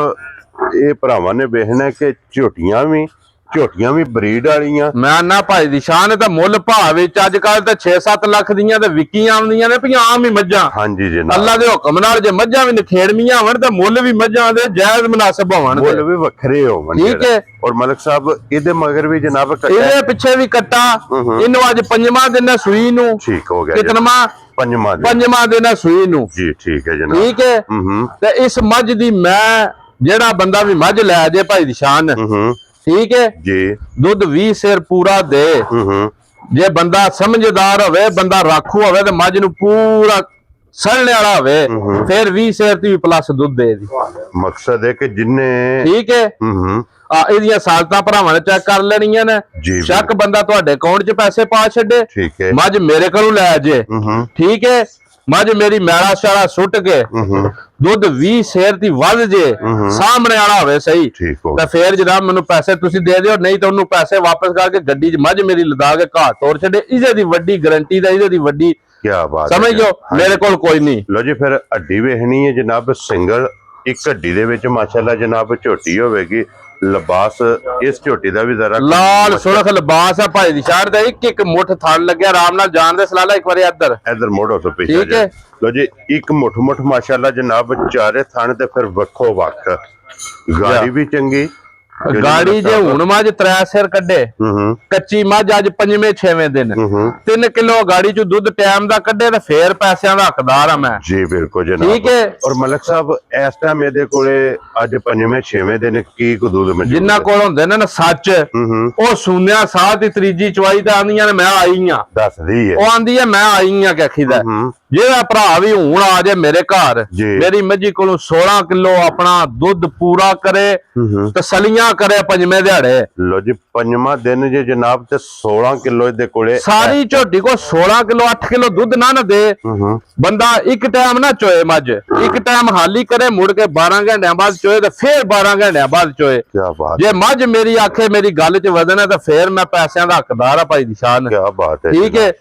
ਇਹ ਭਰਾਵਾਂ ਨੇ ਵੇਖਣਾ ਕਿ ਝੋਟੀਆਂ ਵੀ ਝੋਟੀਆਂ ਵੀ ਬਰੀਡ ਵਾਲੀਆਂ। ਮੈਂ ਨਾ ਭਾਈ ਦੀ ਸ਼ਾਨ ਤਾਂ ਮੁੱਲ ਭਾਅ ਵਿੱਚ ਅੱਜ ਕੱਲ ਤੇ 6-7 ਲੱਖ ਦੀਆਂ ਤੇ ਵਿਕੀਆਂ ਆਉਂਦੀਆਂ ਨੇ ਵੀ ਆਮ ਹੀ ਮੱਝਾਂ। ਹਾਂਜੀ ਜਨਾਬ, ਅੱਲਾ ਦੇ ਹੁਕਮ ਨਾਲ ਜੇ ਮੱਝਾਂ ਵੀ ਨਖੇੜਵੀਆਂ ਹੋਣ ਤੇ ਮੁੱਲ ਵੀ ਮੱਝਾਂ ਦੇ ਜਾਇਜ਼ ਮੁਨਾਸਬ ਹੋਣ ਮੁੱਲ ਵੀ ਵੱਖਰੇ ਹੋਣ। ਠੀਕ ਹੈ। ਔਰ ਮਲਕ ਸਾਹਿਬ ਇਹਦੇ ਮਗਰ ਵੀ ਜਨਾਬ ਇਹਦੇ ਪਿੱਛੇ ਵੀ ਕੱਟਾ, ਇਹਨੂੰ ਅੱਜ 5ਵਾਂ ਦਿਨ ਹੈ ਸੂਈ ਨੂੰ। ਠੀਕ ਹੋ ਗਿਆ। ਕਿਤਨਵਾਂ? 5ਵਾਂ ਦਿਨ ਹੈ ਸੂਈ ਨੂੰ ਜੀ। ਠੀਕ ਹੈ ਜਨਾਬ। ਠੀਕ ਹੈ। ਤੇ ਇਸ ਮੱਝ ਦੀ ਮੈਂ ਜਿਹੜਾ ਬੰਦਾ ਵੀ ਮੱਝ ਲੈ ਜੇ ਭਾਈ ਦੀ ਸ਼ਾਨ, ਠੀਕ ਹੈ ਜੀ, ਦੁੱਧ 20 ਸੇਰ ਪੂਰਾ ਦੇ। ਜੇ ਬੰਦਾ ਸਮਝਦਾਰ ਹੋਵੇ, ਬੰਦਾ ਰਾਖੂ ਹੋਵੇ ਤੇ ਮੱਝ ਨੂੰ ਪੂਰਾ ਸੜਨੇ ਵਾਲਾ ਹੋਵੇ, ਫਿਰ 20 ਸੇਰ ਤੇ ਵੀ ਪਲੱਸ ਦੁੱਧ ਦੇ ਦੀ। ਮਕਸਦ ਹੈ ਕਿ ਜਿੰਨੇ ਠੀਕ ਹੈ। ਇਹਦੀਆਂ ਸਾਲਤਾਂ ਭਰਾਵਾਂ ਨੇ ਚੈੱਕ ਕਰ ਲੈਣੀਆਂ ਨੇ। ਸ਼ੱਕ ਬੰਦਾ ਤੁਹਾਡੇ ਅਕਾਊਂਟ 'ਚ ਪੈਸੇ ਪਾ ਛੱਡੇ, ਠੀਕ ਹੈ, ਮੱਝ ਮੇਰੇ ਕੋਲੋਂ ਲੈ ਜੇ। ਠੀਕ ਹੈ। ਮੱਝ ਮੇਰੀ ਮੈਲਾ ਸ਼ਾਲਾ ਸੁੱਟ ਕੇ ਦੁੱਧ 20 ਸੇਰ ਦੀ ਵੱਧ ਜੇ, ਸਾਹਮਣੇ ਵਾਲਾ ਹੋਵੇ ਸਹੀ, ਤਾਂ ਫੇਰ ਜਨਾਬ ਮੈਨੂੰ ਪੈਸੇ ਤੁਸੀਂ ਦੇ ਦਿਓ, ਨਹੀਂ ਤਾਂ ਉਹਨੂੰ ਪੈਸੇ ਵਾਪਸ ਕਰਕੇ ਗੱਡੀ 'ਚ ਮੱਝ ਮੇਰੀ ਲਦਾ ਕੇ ਘਾਹ ਤੋੜ ਛੱਡੇ। ਇਹਦੇ ਦੀ ਵੱਡੀ ਗਰੰਟੀ ਦਾ, ਇਹਦੇ ਦੀ ਵੱਡੀ ਕਿਆ ਬਾਤ ਸਮਝ ਜਾਓ, ਮੇਰੇ ਕੋਲ ਕੋਈ ਨਹੀਂ। ਲੋ ਜੀ, ਫਿਰ ਹੱਡੀ ਵੇਖਣੀ ਹੈ ਜਨਾਬ ਸਿੰਗਲ। ਇੱਕ ਹੱਡੀ ਦੇ ਵਿੱਚ ਮਾਸ਼ਾਅੱਲਾ ਜਨਾਬ ਝੋਟੀ ਹੋਵੇਗੀ। ਲਿਬਾਸ ਇਸ ਝੋਟੀ ਦਾ ਵੀ ਜ਼ਰਾ ਲਾਲ ਸੁਰਖ ਲਿਬਾਸ ਹੈ ਭਾਈ ਦੀ ਸ਼ਾਨ ਦਾ। ਇੱਕ ਮੁੱਠ ਥਣ ਲੱਗਿਆ, ਆਰਾਮ ਨਾਲ ਜਾਣ ਦੇ ਸਲਾਲਾ। ਇੱਕ ਵਾਰੀ ਇੱਧਰ ਮੋੜੋ ਤੋਂ ਪਿੱਛੇ। ਠੀਕ ਹੈ। ਲੋ ਜੀ, ਇੱਕ ਮੁੱਠ ਮਾਸ਼ਾਅੱਲਾ ਜਨਾਬ, ਚਾਰੇ ਥਣ ਤੇ ਫਿਰ ਵੱਖੋ ਵੱਖ। ਗਾੜੀ ਵੀ ਚੰਗੀ। ਗਾੜੀ ਜੇ ਹੁਣ ਮੱਝ 3 ਸਿਰ ਕੱਢੇ, ਕੱਚੀ ਮੱਝ ਅੱਜ 5ਵੇਂ-6ਵੇਂ ਦਿਨ 3 ਕਿਲੋ ਗਾੜੀ ਚ ਦੁੱਧ ਟਾਈਮ ਦਾ ਕੱਢੇ ਤੇ ਫੇਰ ਪੈਸਿਆਂ ਦਾ ਹੱਕਦਾਰ ਆ ਮੈਂ। ਜੀ ਬਿਲਕੁਲ ਜਨਾਬ। ਠੀਕ ਹੈ। ਔਰ ਮਲਕ ਸਾਹਿਬ ਇਸ ਟਾਈਮ ਇਹਦੇ ਕੋਲੇ ਅੱਜ 5ਵੇਂ-6ਵੇਂ ਦਿਨ ਕੀ ਕੁ ਦੁੱਧ ਮਿਲ ਜਿੰਨਾ ਕੋਲ ਹੁੰਦੇ ਨੇ ਨਾ ਸੱਚ, ਉਹ ਸੁਣਿਆ ਸਾਹ ਦੀ ਤੀਜੀ ਚਵਾਈ ਤਾਂ ਆਂਦੀਆਂ ਨੇ ਮੈਂ ਆਈ ਆ, ਦੱਸਦੀ ਹੈ। ਉਹ ਆਂਦੀ ਹੈ ਮੈਂ ਆਈ ਆ ਕਿ ਆਖੀਦਾ। ਜਿਹੜਾ ਭਰਾ ਵੀ ਹੁਣ ਆ ਜਾਏ ਮੇਰੇ ਘਰ, ਮੇਰੀ ਮੱਝੀ ਕੋਲੋਂ 16 ਕਿਲੋ ਆਪਣਾ ਦੁੱਧ ਪੂਰਾ ਕਰੇ, ਤਸਲੀਆਂ ਕਰੇ 5ਵੇਂ ਦਿਹਾੜੇ। ਲੋ ਜੀ, 5ਵਾਂ ਦਿਨ ਜੇ ਜਨਾਬ ਤੇ 16 ਕਿਲੋ ਇਹਦੇ ਕੋਲੇ। ਸਾਰੀ ਝੋਟੀ ਕੋ 16 ਕਿਲੋ 8 ਕਿਲੋ ਦੁੱਧ ਨਾ ਦੇ ਬੰਦਾ। ਇੱਕ ਟਾਈਮ ਨਾ ਚੋਏ ਮੱਝ, ਇੱਕ ਟਾਈਮ ਹਾਲੀ ਕਰੇ, ਮੁੜ ਕੇ 12 ਘੰਟਿਆਂ ਬਾਅਦ ਚੋਏ ਤੇ ਫੇਰ 12 ਘੰਟਿਆਂ ਬਾਅਦ ਚੋਏ। ਕਿਆ ਬਾਤ। ਜੇ ਮੱਝ ਮੇਰੀ ਆਖੇ ਮੇਰੀ ਗੱਲ 'ਚ ਵਜ਼ਨ ਹੈ ਤਾਂ ਫੇਰ ਮੈਂ ਪੈਸਿਆਂ ਦਾ ਹੱਕਦਾਰ ਆ ਭਾਈ ਦੀ ਸ਼ਾਨ। ਕਿਆ ਬਾਤ ਹੈ। ਠੀਕ ਹੈ।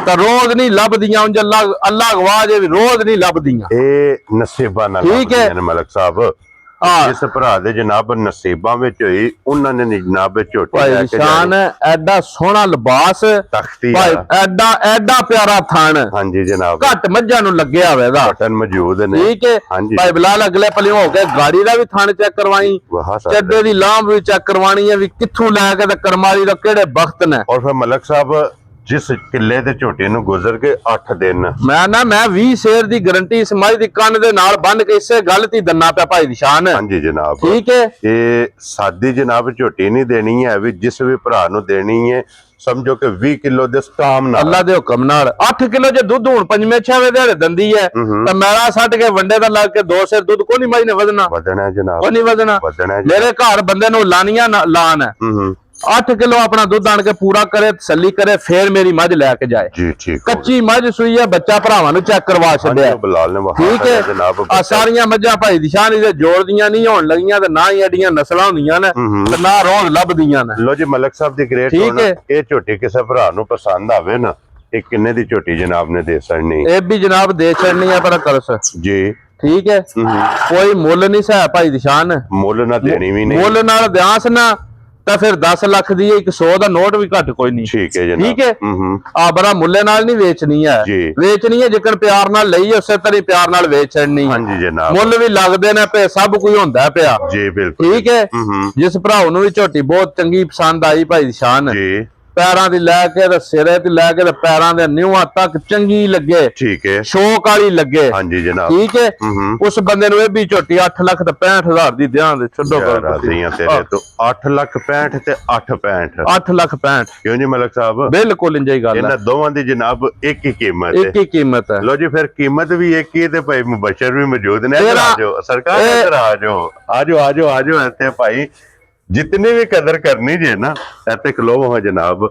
ਤਾਂ ਰੋਜ਼ ਨਹੀਂ ਲੱਭਦੀਆਂ ਉਂਝ, ਅੱਲਾ ਗਵਾਹ ਜੇ ਵੀ ਰੋਜ਼ ਨਹੀਂ ਲੱਭਦੀਆਂ। ਇਹ ਨਸੀਬਾਂ ਨਾਲ ਲੱਭਦੀਆਂ ਨੇ ਮਲਕ ਸਾਹਿਬ। ਇਸ ਭਰਾ ਦੇ ਜਨਾਬ ਨਸੀਬਾਂ ਵਿੱਚ ਹੋਈ, ਉਹਨਾਂ ਨੇ ਜਨਾਬ ਝੋਟੀ ਲੈ ਕੇ ਸ਼ਾਨ। ਐਡਾ ਸੋਹਣਾ ਲਿਬਾਸ, ਤਖਤੀ ਭਾਈ ਐਡਾ ਪਿਆਰਾ ਥਣ। ਹਾਂਜੀ ਜਨਾਬ, ਘੱਟ ਮੱਝਾਂ ਨੂੰ ਲੱਗਿਆ ਹੋਵੇ ਦਾ ਬਟਨ ਮੌਜੂਦ ਨੇ। ਠੀਕ ਹੈ ਭਾਈ ਬਲਾਲ, ਅਗਲੇ ਪੱਲੇ ਹੋ ਕੇ ਗਾੜੀ ਦਾ ਵੀ ਥਣ ਚੈੱਕ ਕਰਵਾਈ, ਚੱਡੇ ਦੀ ਲਾਂਭ ਵੀ ਚੈੱਕ ਕਰਵਾਣੀ ਹੈ ਵੀ ਕਿੱਥੋਂ ਲੈ ਕੇ ਤੇ ਕਰਮਾਲੀ ਦਾ ਕਿਹੜੇ ਵਕਤ ਨੇ। ਔਰ ਫਿਰ ਮਲਕ ਸਾਹਿਬ ਜਿਸ ਕਿੱਲੇ ਤੇ ਝੋਟੀ ਨੂੰ ਗੁਜ਼ਰ ਕੇ 8 ਦਿਨ ਮੈਂ 20 ਸ਼ੇਰ ਦੀ ਗਾਰੰਟੀ ਇਸ ਮੱਝ ਦੀ ਕੰਨ ਦੇ ਨਾਲ ਬੰਨ ਕੇ ਇਸੇ ਗੱਲ ਤੇ ਦੰਨਾ ਪਿਆ ਭਾਈ ਦੀ ਸ਼ਾਨ। ਹਾਂਜੀ ਜਨਾਬ। ਠੀਕ ਹੈ। ਇਹ ਸਾਦੀ ਜਨਾਬ ਝੋਟੀ ਨਹੀਂ ਦੇਣੀ ਹੈ, ਵੀ ਜਿਸ ਵੀ ਭਰਾ ਨੂੰ ਦੇਣੀ ਹੈ ਸਮਝੋ ਕਿ 20 ਕਿਲੋ ਦੇ ਸਟਾਮ ਨਾਲ, ਅੱਲਾ ਦੇ ਹੁਕਮ ਨਾਲ। 8 ਕਿਲੋ ਜੇ ਦੁੱਧ ਹੁਣ 5ਵੇਂ-6ਵੇਂ ਦਿਹਾੜੇ ਦੰਦੀ ਹੈ ਤਾਂ ਮੈਲਾ ਛੱਡ ਕੇ ਵੰਡੇ ਦਾ ਲੱਗ ਕੇ 2 ਸਿਰ ਦੁੱਧ ਕੋਈ ਨਹੀਂ ਮੱਝ ਨੇ ਵਧਣਾ ਜਨਾਬ, ਕੋਈ ਨਹੀਂ ਵਧਣਾ। ਮੇਰੇ ਘਰ ਬੰਦੇ ਨੂੰ ਲਾਨੀਆਂ ਲਾਨ ਹੈ, 8 ਕਿਲੋ ਆਪਣਾ ਦੁੱਧ ਆਣ ਕੇ ਪੂਰਾ ਕਰੇ, ਤਸੱਲੀ ਕਰੇ, ਫੇਰ ਮੇਰੀ ਮੱਝ ਲੈ ਕੇ ਜਾਏ। ਜੀ ਠੀਕ। ਕੱਚੀ ਮੱਝ ਸੂਈ ਹੈ, ਬੱਚਾ ਭਰਾਵਾਂ ਨੂੰ ਚੈੱਕ ਕਰਵਾ ਛੱਡਿਆ। ਠੀਕ ਹੈ। ਆ ਸਾਰੀਆਂ ਮੱਝਾਂ ਭਾਈ ਦੀ ਸ਼ਾਨ ਦੇ ਜੋੜਦੀਆਂ ਨਹੀਂ ਹੋਣ ਲੱਗੀਆਂ ਤੇ ਨਾ ਹੀ ਐਡੀਆਂ ਨਸਲਾਂ ਹੁੰਦੀਆਂ ਨੇ ਤੇ ਨਾ ਰੋਜ਼ ਲੱਭਦੀਆਂ ਨੇ। ਲੋ ਜੀ, ਮਲਕ ਸਾਹਿਬ ਦੀ ਗ੍ਰੇਟ ਹੋਣ। ਇਹ ਝੋਟੀ ਕਿਸੇ ਭਰਾ ਨੂੰ ਪਸੰਦ ਆਵੇ ਨਾ, ਇਹ ਕਿੰਨੇ ਦੀ ਝੋਟੀ ਜਨਾਬ ਨੇ ਦੇ ਛੱਡਣੀ? ਇਹ ਵੀ ਜਨਾਬ ਦੇ ਛੱਡਣੀ ਆ ਪਰ ਕਰਸ ਜੀ। ਠੀਕ ਹੈ। ਕੋਈ ਮੁੱਲ ਨਹੀਂ ਸਹਿ ਭਾਈ ਦੀ ਸ਼ਾਨ, ਮੁੱਲ ਨਾ ਦੇਣੀ ਵੀ ਨਹੀਂ। ਮੁੱਲ ਨਾਲ ਦਿਆਸ ਨਾ ਤਾਂ ਫਿਰ 10 ਲੱਖ ਦੀ ਇੱਕ 100 ਦਾ ਨੋਟ ਵੀ ਘੱਟ ਕੋਈ ਨਹੀਂ। ਠੀਕ ਹੈ ਜਨਾਬ। ਠੀਕ ਹੈ। ਆ ਬੜਾ ਮੁੱਲੇ ਨਾਲ ਨਹੀਂ ਵੇਚਣੀ ਹੈ, ਵੇਚਣੀ ਹੈ ਜਿੱਕਣ ਪਿਆਰ ਨਾਲ ਲਈ ਉਸੇ ਤਰ੍ਹਾਂ ਪਿਆਰ ਨਾਲ ਵੇਚਣੀ। ਹਾਂਜੀ ਜਨਾਬ। ਮੁੱਲ ਵੀ ਲੱਗਦੇ ਨੇ ਪਏ, ਸਭ ਕੁਝ ਹੁੰਦਾ ਪਿਆ। ਜੀ ਬਿਲਕੁਲ। ਠੀਕ ਹੈ। ਜਿਸ ਭਰਾ ਨੂੰ ਵੀ ਝੋਟੀ ਬਹੁਤ ਚੰਗੀ ਪਸੰਦ ਆਈ ਭਾਈ ਦੀ ਸ਼ਾਨ, ਜੀ, ਪੈਰਾਂ ਦੀ ਲੈ ਕੇ ਤੇ ਸਿਰੇ ਤੇ ਲੈ ਕੇ ਤੇ ਪੈਰਾਂ ਦੇ ਨਿਊਆਂ ਤੱਕ ਚੰਗੀ ਲੱਗੇ। ਠੀਕ ਹੈ। ਸ਼ੌਕ ਵਾਲੀ ਲੱਗੇ। ਹਾਂਜੀ ਜਨਾਬ। ਠੀਕ ਹੈ। ਉਸ ਬੰਦੇ ਨੂੰ ਇਹ ਵੀ ਝੋਟੀ 8,65,000 ਦੀ ਦਿਆਂ ਦੇ ਛੱਡੋ ਤੇਰੇ ਤੋਂ 8,65,000 ਤੇ 8,65,000 8,65,000 ਕਿਉਂ ਜੀ ਮਲਕ ਸਾਹਿਬ? ਬਿਲਕੁਲ ਇੰਜ ਹੀ ਗੱਲ ਹੈ। ਇਹਨਾਂ ਦੋਵਾਂ ਦੀ ਜਨਾਬ ਇੱਕ ਹੀ ਕੀਮਤ ਹੈ। ਇੱਕ ਹੀ ਕੀਮਤ ਹੈ। ਲੋ ਜੀ, ਫਿਰ ਕੀਮਤ ਵੀ ਇੱਕ ਹੀ ਤੇ ਭਾਈ ਮੁਬਸ਼ਰ ਵੀ ਮੌਜੂਦ ਨੇ। ਆ ਜਾਓ ਸਰਕਾਰ, ਇੱਧਰ ਆ ਜਾਓ ਇੱਥੇ ਭਾਈ। जितनी भी कदर करनी जे ना ऐसे खलो हो जनाब,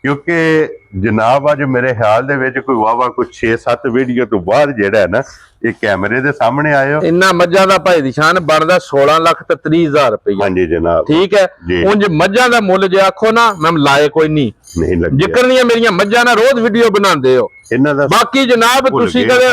क्योंकि जनाब अज मेरे ख्याल दे विच कोई वाह कुछ 6-7 वीडियो तो बाद जेड़ा है ना ये कैमरे दे सामने आयो। इन्ना मज्जा दा भाई दी शान बनदा 16,30,000 रुपया। हाँ जी जनाब। ठीक है। उंज मज्जा दा मुल जे आखो ना मैं लाए कोई नहीं लगे। जिक्र नहीं मेरियां मज्जा ना रोज वीडियो बनांदे हो। इन्ना दा बाकी जनाब तुसी कदे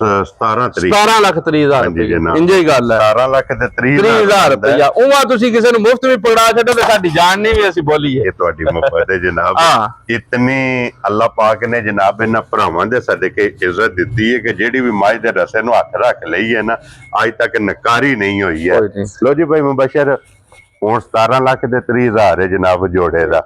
17 ਤਰੀਕ 17 ਲੱਖ 30,000 ਹਾਂਜੀ ਰੁਪਏ ਜਨਾਬ। ਇੰਜੇ ਹੀ ਗੱਲ ਹੈ 17 ਲੱਖ ਤੇ 30,000 ਰੁਪਇਆ ਉਹਾਂ ਤੁਸੀਂ ਕਿਸੇ ਨੂੰ ਮੁਫਤ ਵੀ ਪਕੜਾ ਛੱਡੋ ਤੇ ਸਾਡੀ ਜਾਨ ਨਹੀਂ ਵੀ ਅਸੀਂ ਬੋਲੀਏ ਇਹ ਤੁਹਾਡੀ ਮੁਫਤ ਹੈ ਜਨਾਬ ਹਾਂ। ਇਤਨੀ ਅੱਲਾਹ ਪਾਕ ਨੇ ਜਨਾਬ ਇਹਨਾਂ ਭਰਾਵਾਂ ਦੇ ਸਦਕੇ ਇੱਜ਼ਤ ਦਿੱਤੀ ਹੈ ਕਿ ਜਿਹੜੀ ਵੀ ਮੱਝ ਦੇ ਰਸੇ ਨੂੰ ਹੱਥ ਰੱਖ ਲਈ ਹੈ ਨਾ ਅੱਜ ਤੱਕ ਨਕਾਰੀ ਨਹੀਂ ਹੋਈ ਹੈ ਕੋਈ ਨਹੀਂ। ਲੋ ਜੀ ਭਾਈ ਮੁਬਸ਼ਰ ਹੁਣ 17 ਲੱਖ ਤੇ 30,000 ਹੈ ਜਨਾਬ ਜੋੜੇ ਦਾ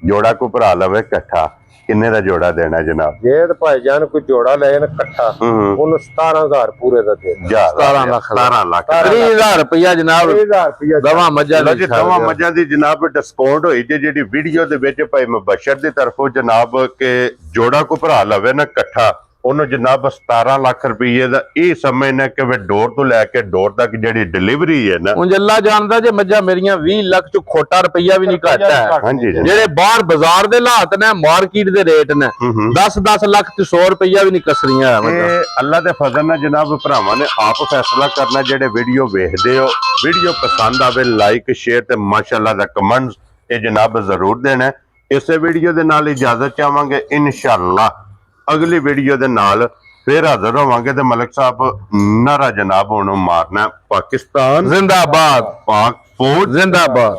ਜੋੜਾ ਕੋ ਭਰਾ ਲਵੇ ਇਕੱਠਾ ਕਿੰਨੇ ਦਾ ਜੋੜਾ ਦੇਣਾ ਜਨਾਬ ਜੇ ਤੇ ਭਾਈਜਾਨ ਕੋਈ ਜੋੜਾ ਲੈ ਜਾਣ ਇਕੱਠਾ ਉਹਨੂੰ 17,000 ਪੂਰੇ ਦਾ ਦੇ 17 ਲੱਖ 17 ਲੱਖ 30,000 ਰੁਪਇਆ ਜਨਾਬ 30,000 ਰੁਪਇਆ ਦਵਾ ਮੱਝਾਂ ਲੋ ਦੀ ਜੀ ਦਵਾ ਮੱਝਾਂ ਦੀ ਜਨਾਬ ਡਿਸਕਾਊਂਟ ਹੋਈ ਜੇ ਜਿਹੜੀ ਵੀਡੀਓ ਦੇ ਵਿੱਚ ਭਾਈ ਮੁਬਸ਼ਰ ਦੀ ਤਰਫੋਂ ਜਨਾਬ ਕਿ ਜੋੜਾ ਕੋ ਭਰਾ ਲਵੇ ਨਾ ਇਕੱਠਾ ਉਹਨੂੰ ਜਨਾਬ 17 ਲੱਖ ਰੁਪਏ ਦਾ ਇਹ ਸਮਝਣਾ ਕਿ ਵੇ ਡੋਰ ਤੋਂ ਲੈ ਕੇ ਡੋਰ ਤੱਕ ਜਿਹੜੀ ਡਿਲੀਵਰੀ ਹੈ ਨਾ ਉਂਝ ਅੱਲਾ ਜਾਣਦਾ ਜੇ ਮੱਝਾਂ ਮੇਰੀਆਂ 20 ਲੱਖ ਚ ਖੋਟਾ ਰੁਪਈਆ ਵੀ ਨਹੀਂ ਘੱਟ ਹੈ ਹਾਂਜੀ ਜੀ ਜਿਹੜੇ ਬਾਹਰ ਬਾਜ਼ਾਰ ਦੇ ਹਾਲਾਤ ਨੇ ਮਾਰਕੀਟ ਦੇ ਰੇਟ ਨੇ 10-10 ਲੱਖ ਤੇ 100 ਰੁਪਈਆ ਵੀ ਨਹੀਂ ਕਸਰੀਆਂ ਹੈ ਮੱਝਾਂ ਇਹ ਅੱਲਾ ਦੇ ਫਜ਼ਲ ਨਾਲ ਜਨਾਬ ਭਰਾਵਾਂ ਨੇ ਆਪ ਫੈਸਲਾ ਕਰਨਾ ਜਿਹੜੇ ਵੀਡੀਓ ਵੇਖਦੇ ਹੋ ਵੀਡੀਓ ਪਸੰਦ ਆਵੇ ਲਾਈਕ ਸ਼ੇਅਰ ਤੇ ਮਾਸ਼ਾਅੱਲਾ ਦਾ ਕਮੈਂਟ ਇਹ ਜਨਾਬ ਜ਼ਰੂਰ ਦੇਣਾ ਇਸੇ ਵੀਡੀਓ ਦੇ ਨਾਲ ਇਜਾਜ਼ਤ ਚਾਹਾਂਗੇ ਇਨਸ਼ਾਅੱਲਾ ਅਗਲੀ ਵੀਡੀਓ ਦੇ ਨਾਲ ਫਿਰ ਹਾਜ਼ਰ ਹੋਵਾਂਗੇ ਤੇ ਮਲਕ ਸਾਹਿਬ ਨਾਰਾ ਜਨਾਬ ਹੁਣ ਮਾਰਨਾ ਪਾਕਿਸਤਾਨ ਜ਼ਿੰਦਾਬਾਦ ਪਾਕ ਫੌਜ ਜ਼ਿੰਦਾਬਾਦ